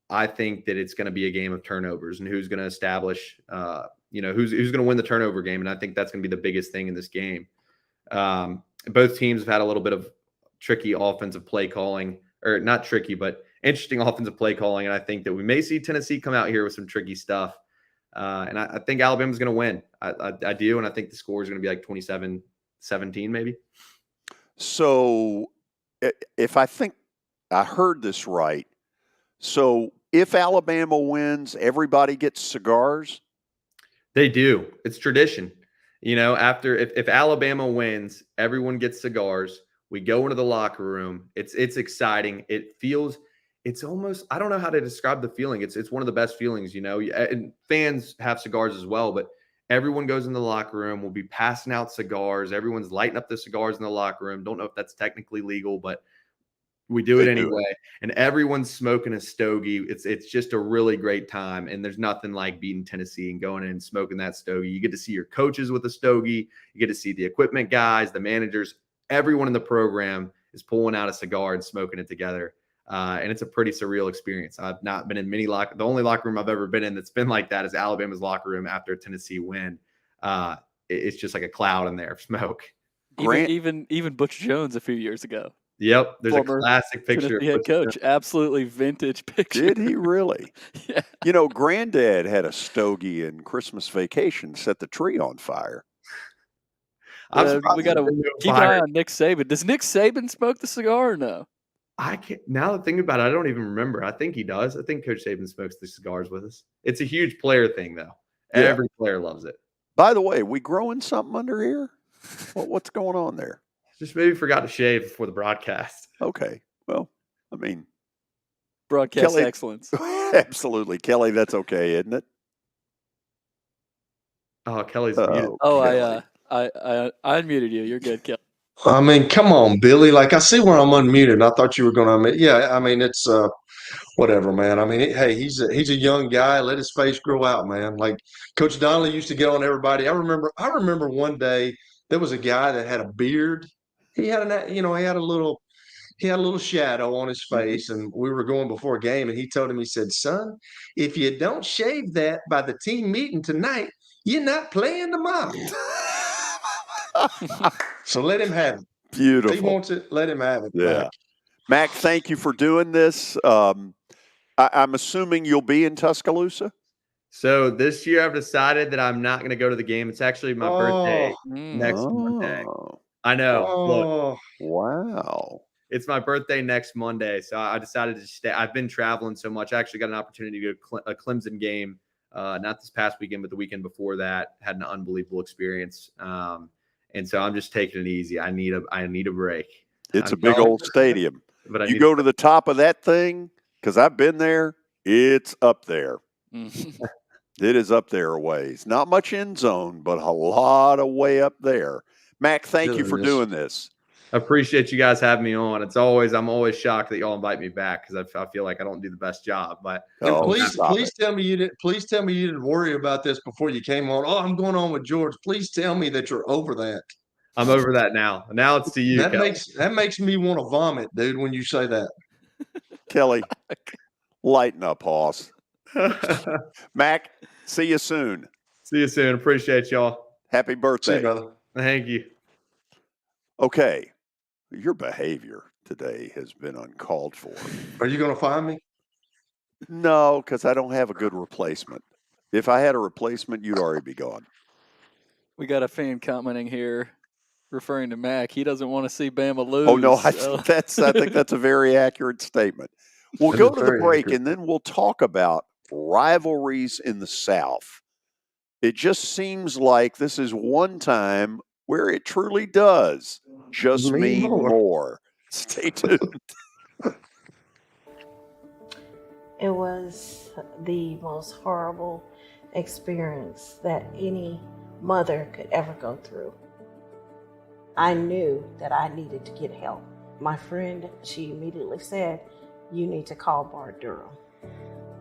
I think that it's going to be a game of turnovers and who's going to establish, who's going to win the turnover game. And I think that's going to be the biggest thing in this game. Both teams have had a little bit of tricky offensive play calling, or not tricky, but interesting offensive play calling. And I think that we may see Tennessee come out here with some tricky stuff. And I think Alabama's going to win. I do. And I think the score is going to be like 27-17 maybe. So if I think I heard this right, so if Alabama wins, everybody gets cigars? They do. It's tradition. After if Alabama wins, everyone gets cigars. We go into the locker room. It's exciting. It's almost, I don't know how to describe the feeling. It's one of the best feelings, and fans have cigars as well, but everyone goes in the locker room. We'll be passing out cigars. Everyone's lighting up the cigars in the locker room. Don't know if that's technically legal, but we do it anyway. And everyone's smoking a stogie. It's just a really great time. And there's nothing like beating Tennessee and going in and smoking that stogie. You get to see your coaches with a stogie. You get to see the equipment guys, the managers. Everyone in the program is pulling out a cigar and smoking it together. And it's a pretty surreal experience. I've not been in many the only locker room I've ever been in that's been like that is Alabama's locker room after a Tennessee win. It's just like a cloud in there of smoke. Even Butch Jones a few years ago. Yep, there's a classic picture. Head coach, absolutely vintage picture. Did he really? Yeah. Granddad had a stogie in Christmas Vacation, set the tree on fire. We got to keep an eye on Nick Saban. Does Nick Saban smoke the cigar or no? I can't, now that thinking about it, I don't even remember. I think he does. I think Coach Saban smokes the cigars with us. It's a huge player thing, though. Yeah. Every player loves it. By the way, we growing something under here? What's going on there? Just maybe forgot to shave before the broadcast. Okay. Well, I mean, Broadcast Kelly, excellence. Absolutely. Kelly, that's okay, isn't it? Oh, Kelly's muted. Oh, Kelly. I unmuted you. You're good, Kelly. I mean, come on, Billy. Like, I see where I'm unmuted. I thought you were going to unmute. Yeah, I mean, it's whatever, man. I mean, hey, he's a young guy. Let his face grow out, man. Like Coach Donnelly used to get on everybody. I remember one day there was a guy that had a beard. He had a little shadow on his face, and we were going before a game, and he told him, he said, "Son, if you don't shave that by the team meeting tonight, you're not playing tomorrow." So let him have it. Beautiful. If he wants it, let him have it. Yeah. Mac, thank you for doing this. I'm assuming you'll be in Tuscaloosa? So this year I've decided that I'm not going to go to the game. It's actually my birthday next Monday. I know. Look, wow. It's my birthday next Monday, so I decided to stay. I've been traveling so much. I actually got an opportunity to go to a Clemson game, not this past weekend, but the weekend before that. Had an unbelievable experience, and so I'm just taking it easy. I need a break. It's a big old stadium. But you go to the top of that thing, because I've been there, it's up there. It is up there a ways. Not much end zone, but a lot of way up there. Mac, thank you for doing this. I appreciate you guys having me on. I'm always shocked that y'all invite me back because I feel like I don't do the best job. But please tell me you didn't worry about this before you came on. Oh, I'm going on with George. Please tell me that you're over that. I'm over that now. Now it's to you. That makes me want to vomit, dude, when you say that. Kelly, lighten up, Hoss. Mac, see you soon. See you soon. Appreciate y'all. Happy birthday. See you, brother. Thank you. Okay. Your behavior today has been uncalled for. Are you going to fire me? No, because I don't have a good replacement. If I had a replacement, you'd already be gone. We got a fan commenting here referring to Mac. He doesn't want to see Bama lose. Oh, no, I think that's a very accurate statement. We'll go to the break, and then we'll talk about rivalries in the South. It just seems like this is one time where it truly does just mean more. Stay tuned. It was the most horrible experience that any mother could ever go through. I knew that I needed to get help. My friend, she immediately said, "You need to call Bart Durham."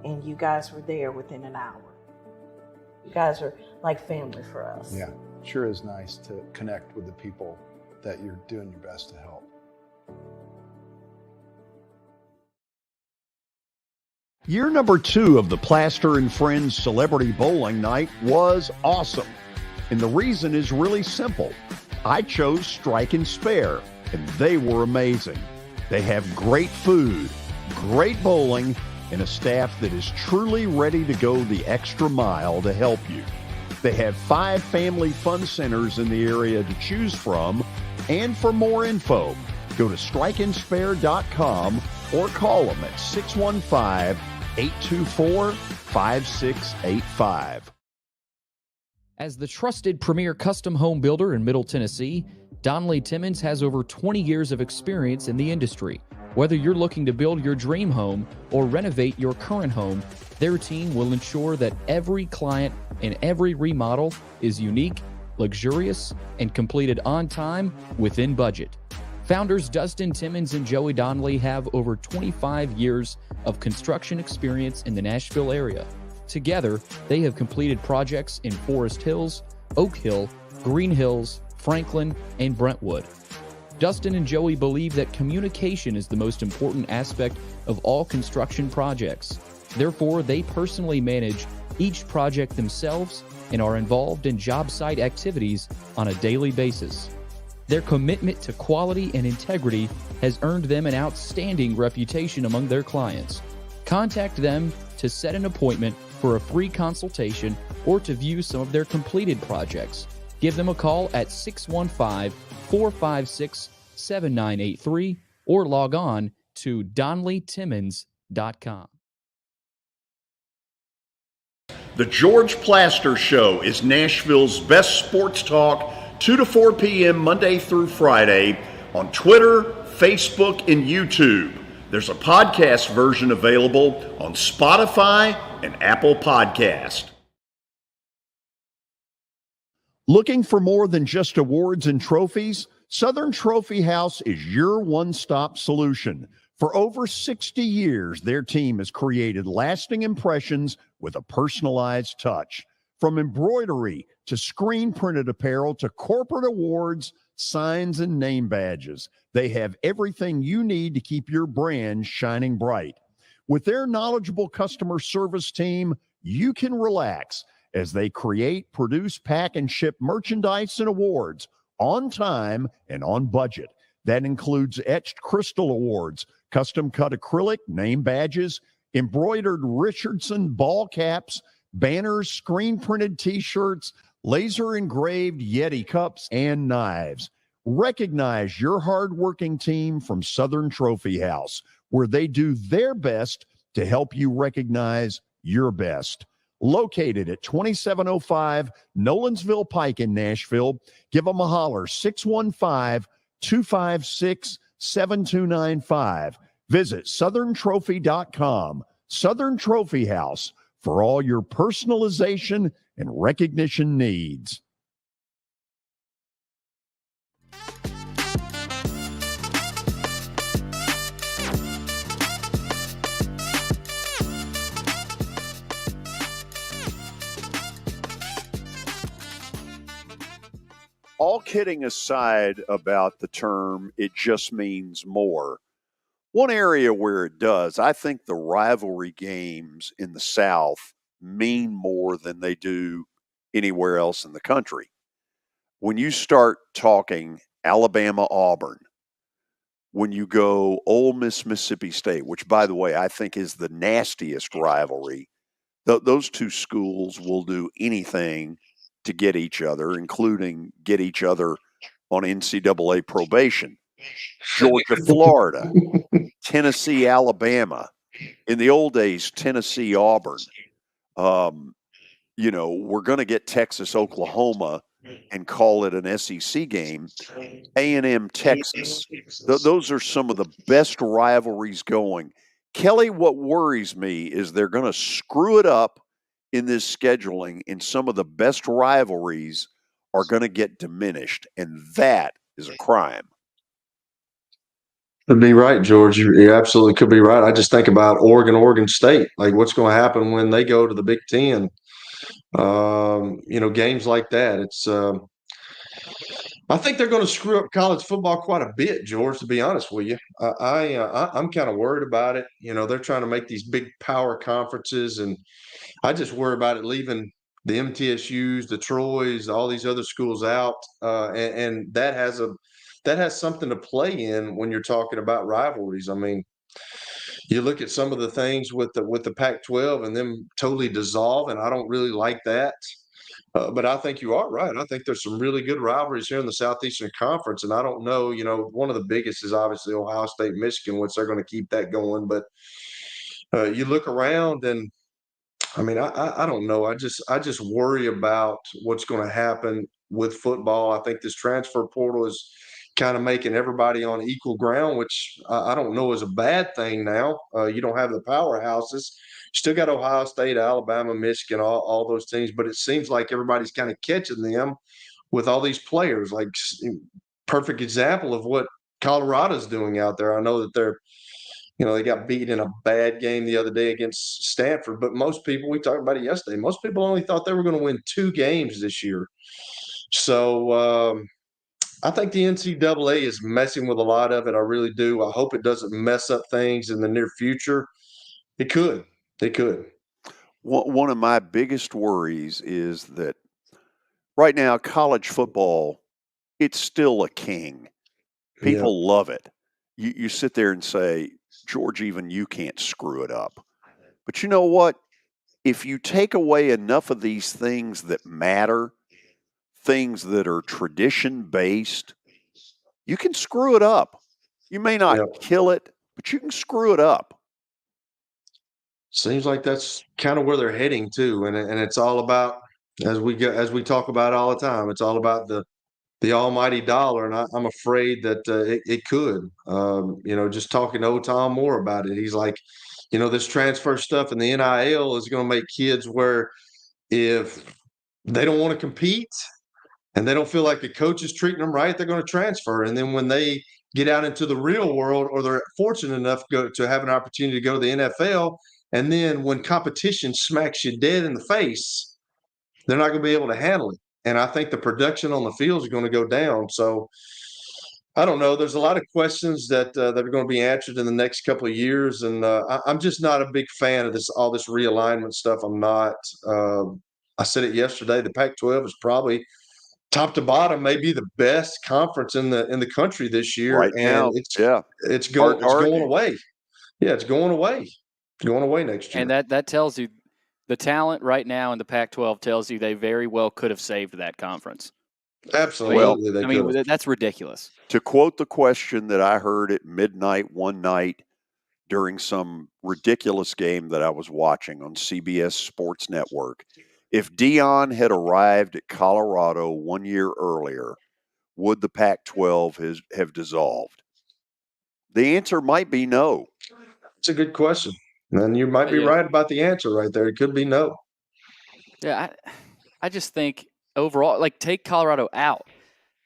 And you guys were there within an hour. You guys are like family for us. Yeah, sure is nice to connect with the people that you're doing your best to help. Year number 2 of the Plaster and Friends Celebrity Bowling Night was awesome. And the reason is really simple. I chose Strike and Spare, and they were amazing. They have great food, great bowling, and a staff that is truly ready to go the extra mile to help you. They have 5 family fun centers in the area to choose from, and for more info, go to strikeandspare.com or call them at 615-824-5685. As the trusted premier custom home builder in Middle Tennessee, Donnelly Timmons has over 20 years of experience in the industry. Whether you're looking to build your dream home or renovate your current home, their team will ensure that every client and every remodel is unique, luxurious, and completed on time within budget. Founders Dustin Timmons and Joey Donnelly have over 25 years of construction experience in the Nashville area. Together, they have completed projects in Forest Hills, Oak Hill, Green Hills, Franklin, and Brentwood. Dustin and Joey believe that communication is the most important aspect of all construction projects. Therefore, they personally manage each project themselves and are involved in job site activities on a daily basis. Their commitment to quality and integrity has earned them an outstanding reputation among their clients. Contact them to set an appointment for a free consultation or to view some of their completed projects. Give them a call at 615-456-7983 or log on to DonleyTimmons.com. The George Plaster Show is Nashville's best sports talk, 2 to 4 p.m. Monday through Friday on Twitter, Facebook, and YouTube. There's a podcast version available on Spotify and Apple Podcast. Looking for more than just awards and trophies? Southern Trophy House is your one-stop solution. For over 60 years, their team has created lasting impressions with a personalized touch. From embroidery to screen-printed apparel to corporate awards, signs, and name badges, they have everything you need to keep your brand shining bright. With their knowledgeable customer service team, you can relax as they create, produce, pack, and ship merchandise and awards on time and on budget. That includes etched crystal awards, custom-cut acrylic name badges, embroidered Richardson ball caps, banners, screen-printed T-shirts, laser-engraved Yeti cups, and knives. Recognize your hard-working team from Southern Trophy House, where they do their best to help you recognize your best. Located at 2705 Nolensville Pike in Nashville, give them a holler, 615-256-7295. Visit southerntrophy.com. Southern Trophy House, for all your personalization and recognition needs. All kidding aside about the term, it just means more. One area where it does, I think the rivalry games in the South mean more than they do anywhere else in the country. When you start talking Alabama-Auburn, when you go Ole Miss, Mississippi State, which, by the way, I think is the nastiest rivalry, those two schools will do anything to get each other, including get each other on NCAA probation. Georgia, Florida, Tennessee, Alabama. In the old days, Tennessee, Auburn. We're going to get Texas, Oklahoma, and call it an SEC game. A&M, Texas. Those are some of the best rivalries going. Kelly, what worries me is they're going to screw it up in this scheduling, and some of the best rivalries are going to get diminished, and that is a crime. Could be right, George. You absolutely could be right. I just think about Oregon State. Like, what's going to happen when they go to the Big Ten? Games like that. I think they're going to screw up college football quite a bit, George, to be honest with you. I'm kind of worried about it. They're trying to make these big power conferences, and I just worry about it leaving the MTSUs, the Troys, all these other schools out, and that has something to play in when you're talking about rivalries. I mean, you look at some of the things with the Pac-12 and them totally dissolve, and I don't really like that. But I think you are right. I think there's some really good rivalries here in the Southeastern Conference, and I don't know. One of the biggest is obviously Ohio State, Michigan, which they're going to keep that going. But you look around, and I mean, I don't know. I just worry about what's going to happen with football. I think this transfer portal is kind of making everybody on equal ground, which I don't know is a bad thing now. You don't have the powerhouses. Still got Ohio State, Alabama, Michigan, all those teams, but it seems like everybody's kind of catching them with all these players. Like, perfect example of what Colorado's doing out there. I know that they got beat in a bad game the other day against Stanford, but most people, we talked about it yesterday, most people only thought they were going to win 2 games this year. So I think the NCAA is messing with a lot of it. I really do. I hope it doesn't mess up things in the near future. It could. It could. One of my biggest worries is that right now, college football, it's still a king. People love it. You sit there and say, George, even you can't screw it up. But you know what? If you take away enough of these things that matter, things that are tradition-based, you can screw it up. You may not kill it, but you can screw it up. Seems like that's kind of where they're heading to, and it's all about, as we talk about all the time, it's all about the almighty dollar, and I'm afraid that it could. Just talking to old Tom Moore about it, he's like, this transfer stuff and the NIL is going to make kids where if they don't want to compete and they don't feel like the coach is treating them right, they're going to transfer, and then when they get out into the real world, or they're fortunate enough to have an opportunity to go to the NFL. And then when competition smacks you dead in the face, they're not going to be able to handle it. And I think the production on the field is going to go down. So I don't know. There's a lot of questions that are going to be answered in the next couple of years. And I'm just not a big fan of all this realignment stuff. I'm not. I said it yesterday. The Pac-12 is probably top to bottom, maybe the best conference in the country this year. Right now, it's going away. Yeah, it's going away. Going away next year. And that tells you the talent right now in the Pac-12 tells you they very well could have saved that conference. Absolutely. That's ridiculous. To quote the question that I heard at midnight one night during some ridiculous game that I was watching on CBS Sports Network, if Deion had arrived at Colorado 1 year earlier, would the Pac-12 have dissolved? The answer might be no. It's a good question. And you might be right about the answer right there. It could be no. Yeah, I just think overall, like, take Colorado out.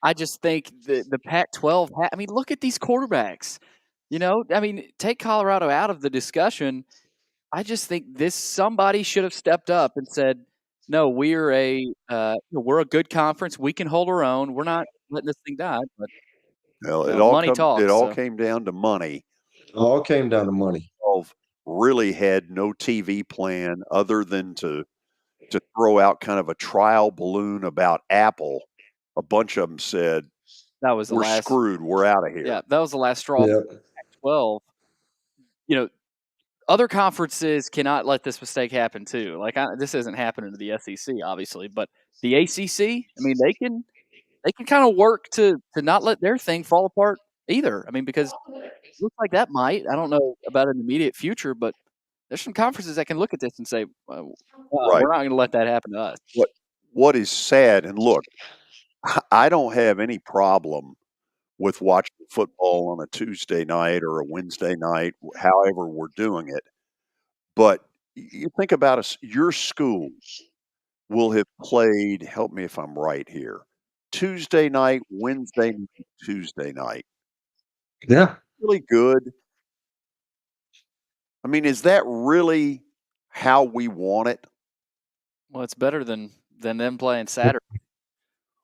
I just think the Pac-12, look at these quarterbacks. Take Colorado out of the discussion. I just think somebody should have stepped up and said, no, we're a good conference. We can hold our own. We're not letting this thing die. But money talks. It all came down to money. All came down to money. Really had no TV plan other than to throw out kind of a trial balloon about Apple. A bunch of them said, that was we're screwed. We're out of here. Yeah, that was the last straw. Yeah. Pac-12. Other conferences cannot let this mistake happen too. Like, this isn't happening to the SEC, obviously, but the ACC. They can kind of work to not let their thing fall apart either. Because it looks like that might. I don't know about an immediate future, but there's some conferences that can look at this and say, we're not going to let that happen to us. What is sad, and look, I don't have any problem with watching football on a Tuesday night or a Wednesday night, however we're doing it. But you think about your school will have played, help me if I'm right here, Tuesday night, Wednesday night, Tuesday night. Yeah. Really good. Is that really how we want it? Well, it's better than them playing Saturday.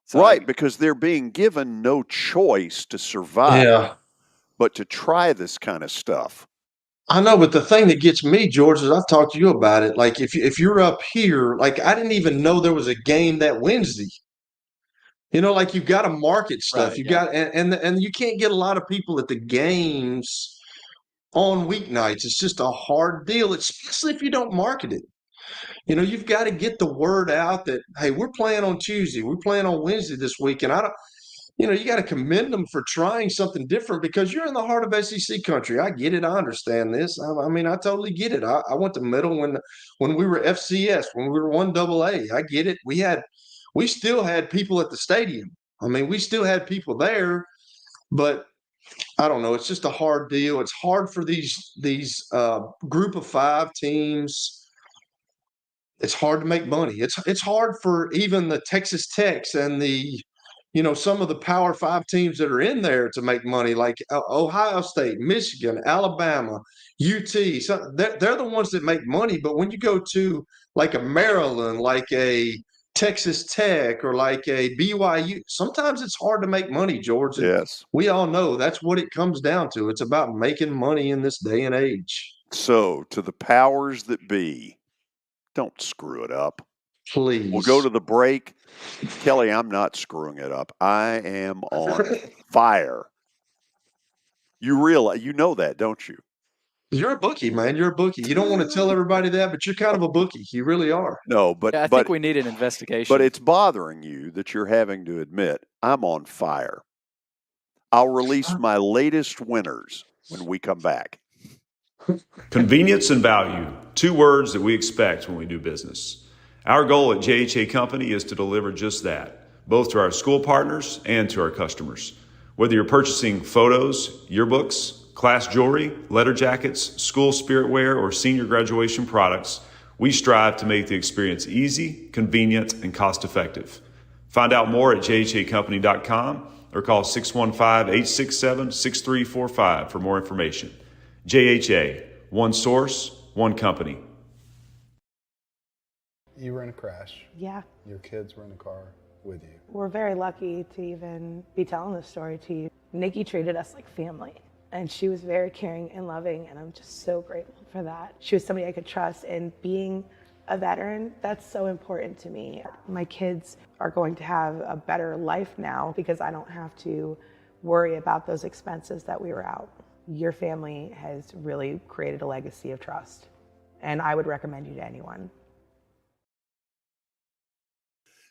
So, right, because they're being given no choice to survive, but to try this kind of stuff. I know, but the thing that gets me, George, is I've talked to you about it. Like, if you're up here, like, I didn't even know there was a game that Wednesday. Like, you've got to market stuff. Right, you got and you can't get a lot of people at the games on weeknights. It's just a hard deal, especially if you don't market it. You've got to get the word out that, hey, we're playing on Tuesday. We're playing on Wednesday this week. And you got to commend them for trying something different, because you're in the heart of SEC country. I get it. I understand this. I totally get it. I went to middle when we were FCS, when we were 1AA. I get it. We still had people at the stadium. We still had people there, but I don't know. It's just a hard deal. It's hard for these group of 5 teams. It's hard to make money. It's hard for even the Texas Techs and the, some of the Power 5 teams that are in there to make money, like Ohio State, Michigan, Alabama, UT. So they're the ones that make money. But when you go to like a Maryland, like a Texas Tech, or like a BYU, sometimes it's hard to make money, George. Yes. We all know that's what it comes down to. It's about making money in this day and age. So, to the powers that be, don't screw it up. Please. We'll go to the break. Kelly, I'm not screwing it up. I am on fire. You know that, don't you? You're a bookie, man. You're a bookie. You don't want to tell everybody that, but you're kind of a bookie. You really are. No, but I think we need an investigation. But it's bothering you that you're having to admit I'm on fire. I'll release my latest winners when we come back. Convenience and value, 2 words that we expect when we do business. Our goal at JHA Company is to deliver just that, both to our school partners and to our customers. Whether you're purchasing photos, yearbooks, class jewelry, letter jackets, school spirit wear, or senior graduation products, we strive to make the experience easy, convenient, and cost-effective. Find out more at jhacompany.com or call 615-867-6345 for more information. JHA, one source, one company. You were in a crash. Yeah. Your kids were in the car with you. We're very lucky to even be telling this story to you. Nikki treated us like family, and she was very caring and loving, and I'm just so grateful for that. She was somebody I could trust, and being a veteran, that's so important to me. My kids are going to have a better life now because I don't have to worry about those expenses that we were out. Your family has really created a legacy of trust, and I would recommend you to anyone.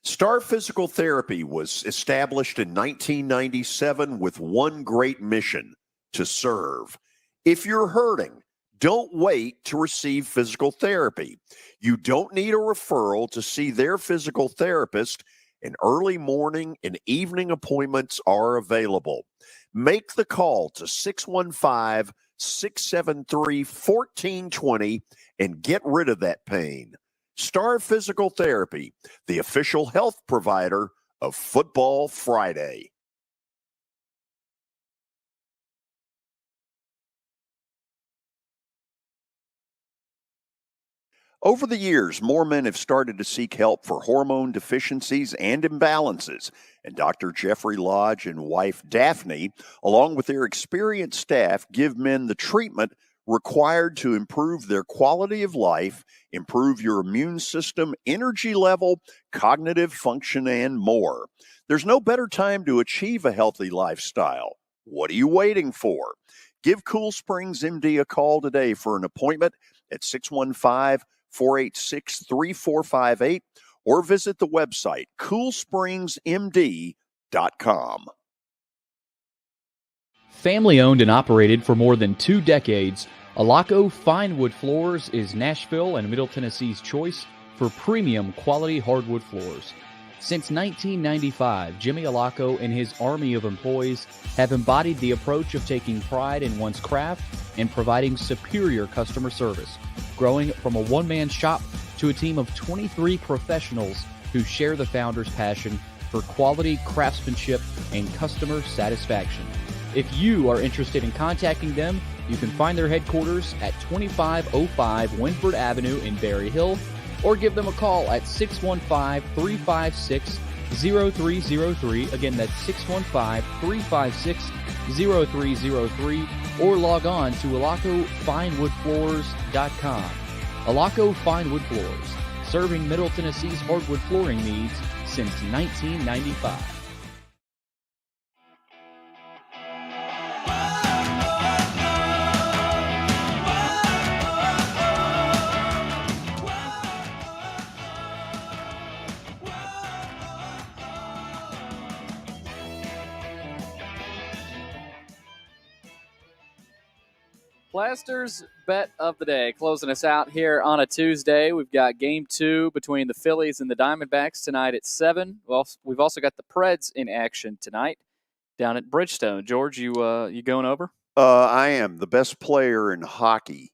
Star Physical Therapy was established in 1997 with one great mission: to serve. If you're hurting, don't wait to receive physical therapy. You don't need a referral to see their physical therapist, and early morning and evening appointments are available. Make the call to 615-673-1420 and get rid of that pain. Star Physical Therapy, the official health provider of Football Friday. Over the years, more men have started to seek help for hormone deficiencies and imbalances, and Dr. Jeffrey Lodge and wife Daphne, along with their experienced staff, give men the treatment required to improve their quality of life, improve your immune system, energy level, cognitive function, and more. There's no better time to achieve a healthy lifestyle. What are you waiting for? Give Cool Springs MD a call today for an appointment at 615-486-3458 or visit the website coolspringsmd.com. Family owned and operated for more than 2 decades, Alaco Fine Wood Floors is Nashville and Middle Tennessee's choice for premium quality hardwood floors. Since 1995, Jimmy Alaco and his army of employees have embodied the approach of taking pride in one's craft and providing superior customer service, growing from a one-man shop to a team of 23 professionals who share the founder's passion for quality craftsmanship and customer satisfaction. If you are interested in contacting them, you can find their headquarters at 2505 Winford Avenue in Berry Hill, or give them a call at 615-356-0303. Again, that's 615-356-0303, or log on to alacofinewoodfloors.com. Alaco Fine Wood Floors, serving Middle Tennessee's hardwood flooring needs since 1995. Plaster's bet of the day, closing us out here on a Tuesday. We've got Game 2 between the Phillies and the Diamondbacks tonight at 7. Well, we've also got the Preds in action tonight down at Bridgestone. George, you going over? I am. The best player in hockey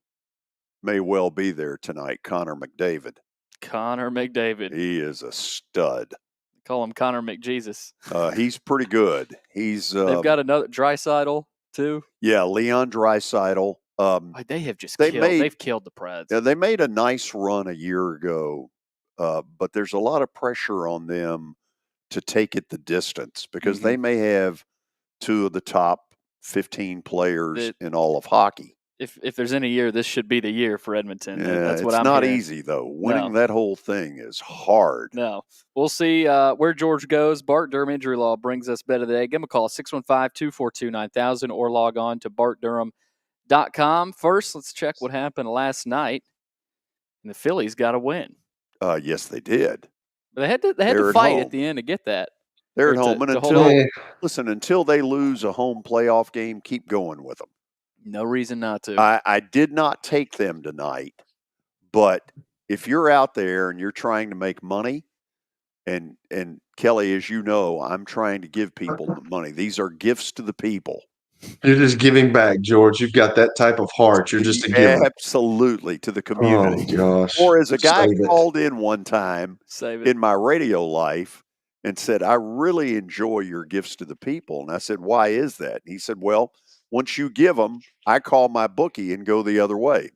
may well be there tonight, Connor McDavid. Connor McDavid. He is a stud. Call him Connor McJesus. He's pretty good. He's They've got another Draisaitl too. Yeah, Leon Draisaitl. They have just they've killed the Preds. Yeah, they made a nice run a year ago, but there's a lot of pressure on them to take it the distance because they may have 2 of the top 15 players in all of hockey. If there's any year, this should be the year for Edmonton. Yeah, that's what it's I'm not hearing. easy, though. Winning that whole thing is hard. No. We'll see where George goes. Bart Durham Injury Law brings us bet of the day. Give him a call, 615-242-9000, or log on to bartdurham.com. First, let's check what happened last night. And the Phillies got a win. Yes, they did. But they had to fight at the end to get that. They're at home. And until they lose a home playoff game, keep going with them. No reason not to. I did not take them tonight, but if you're out there and you're trying to make money, and Kelly, as you know, I'm trying to give people money. These are gifts to the people. You're just giving back, George. You've got that type of heart. You're just a giver. Absolutely, to the community. Oh, gosh. Or as a guy Save it. called in one time Save it. in my radio life and said, I really enjoy your gifts to the people. And I said, why is that? And he said, well, once you give them, I call my bookie and go the other way.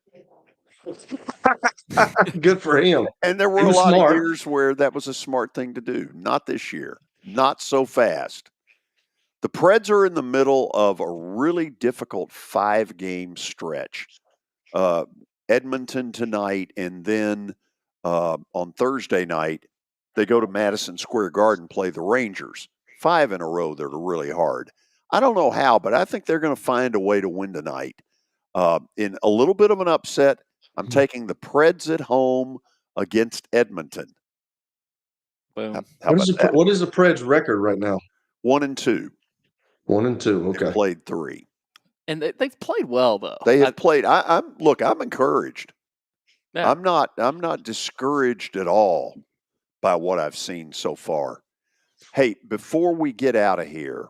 Good for him. And there were He a was lot smart. of years where that was a smart thing to do. Not this year. Not so fast. The Preds are in the middle of a really difficult 5-game stretch. Edmonton tonight, and then on Thursday night, they go to Madison Square Garden, play the Rangers. 5 in a row that are really hard. I don't know how, but I think they're going to find a way to win tonight. In a little bit of an upset, I'm taking the Preds at home against Edmonton. Boom. How about that? What is the Preds record right now? 1-2. 1-2. Okay. They've played 3. And they've played well, though. They have played. I'm encouraged. Yeah. I'm not discouraged at all by what I've seen so far. Hey, before we get out of here,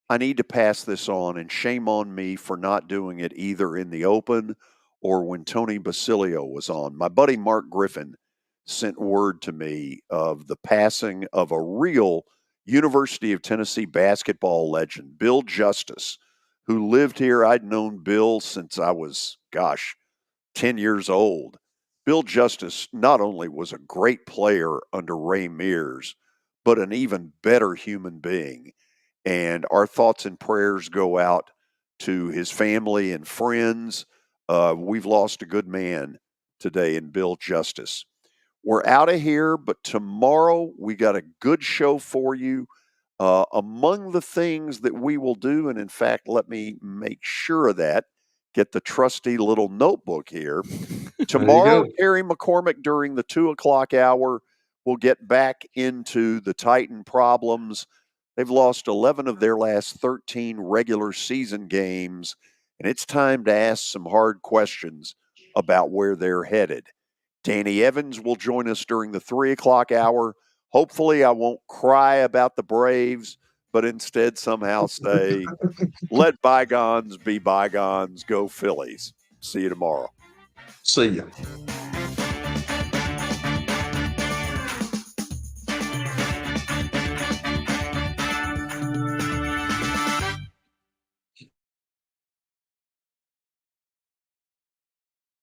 I need to pass this on, and shame on me for not doing it either in the open or when Tony Basilio was on. My buddy Mark Griffin sent word to me of the passing of a real University of Tennessee basketball legend, Bill Justice, who lived here. I'd known Bill since I was, 10 years old. Bill Justice not only was a great player under Ray Mears, but an even better human being. And our thoughts and prayers go out to his family and friends. We've lost a good man today in Bill Justice. We're out of here, but tomorrow we got a good show for you. Among the things that we will do, and in fact, let me make sure of that, get the trusty little notebook here. Tomorrow, Terry McCormick during the 2:00 hour will get back into the Titan problems. They've lost 11 of their last 13 regular season games, and it's time to ask some hard questions about where they're headed. Danny Evans will join us during the 3:00 hour. Hopefully, I won't cry about the Braves, but instead somehow say, let bygones be bygones. Go Phillies. See you tomorrow. See ya.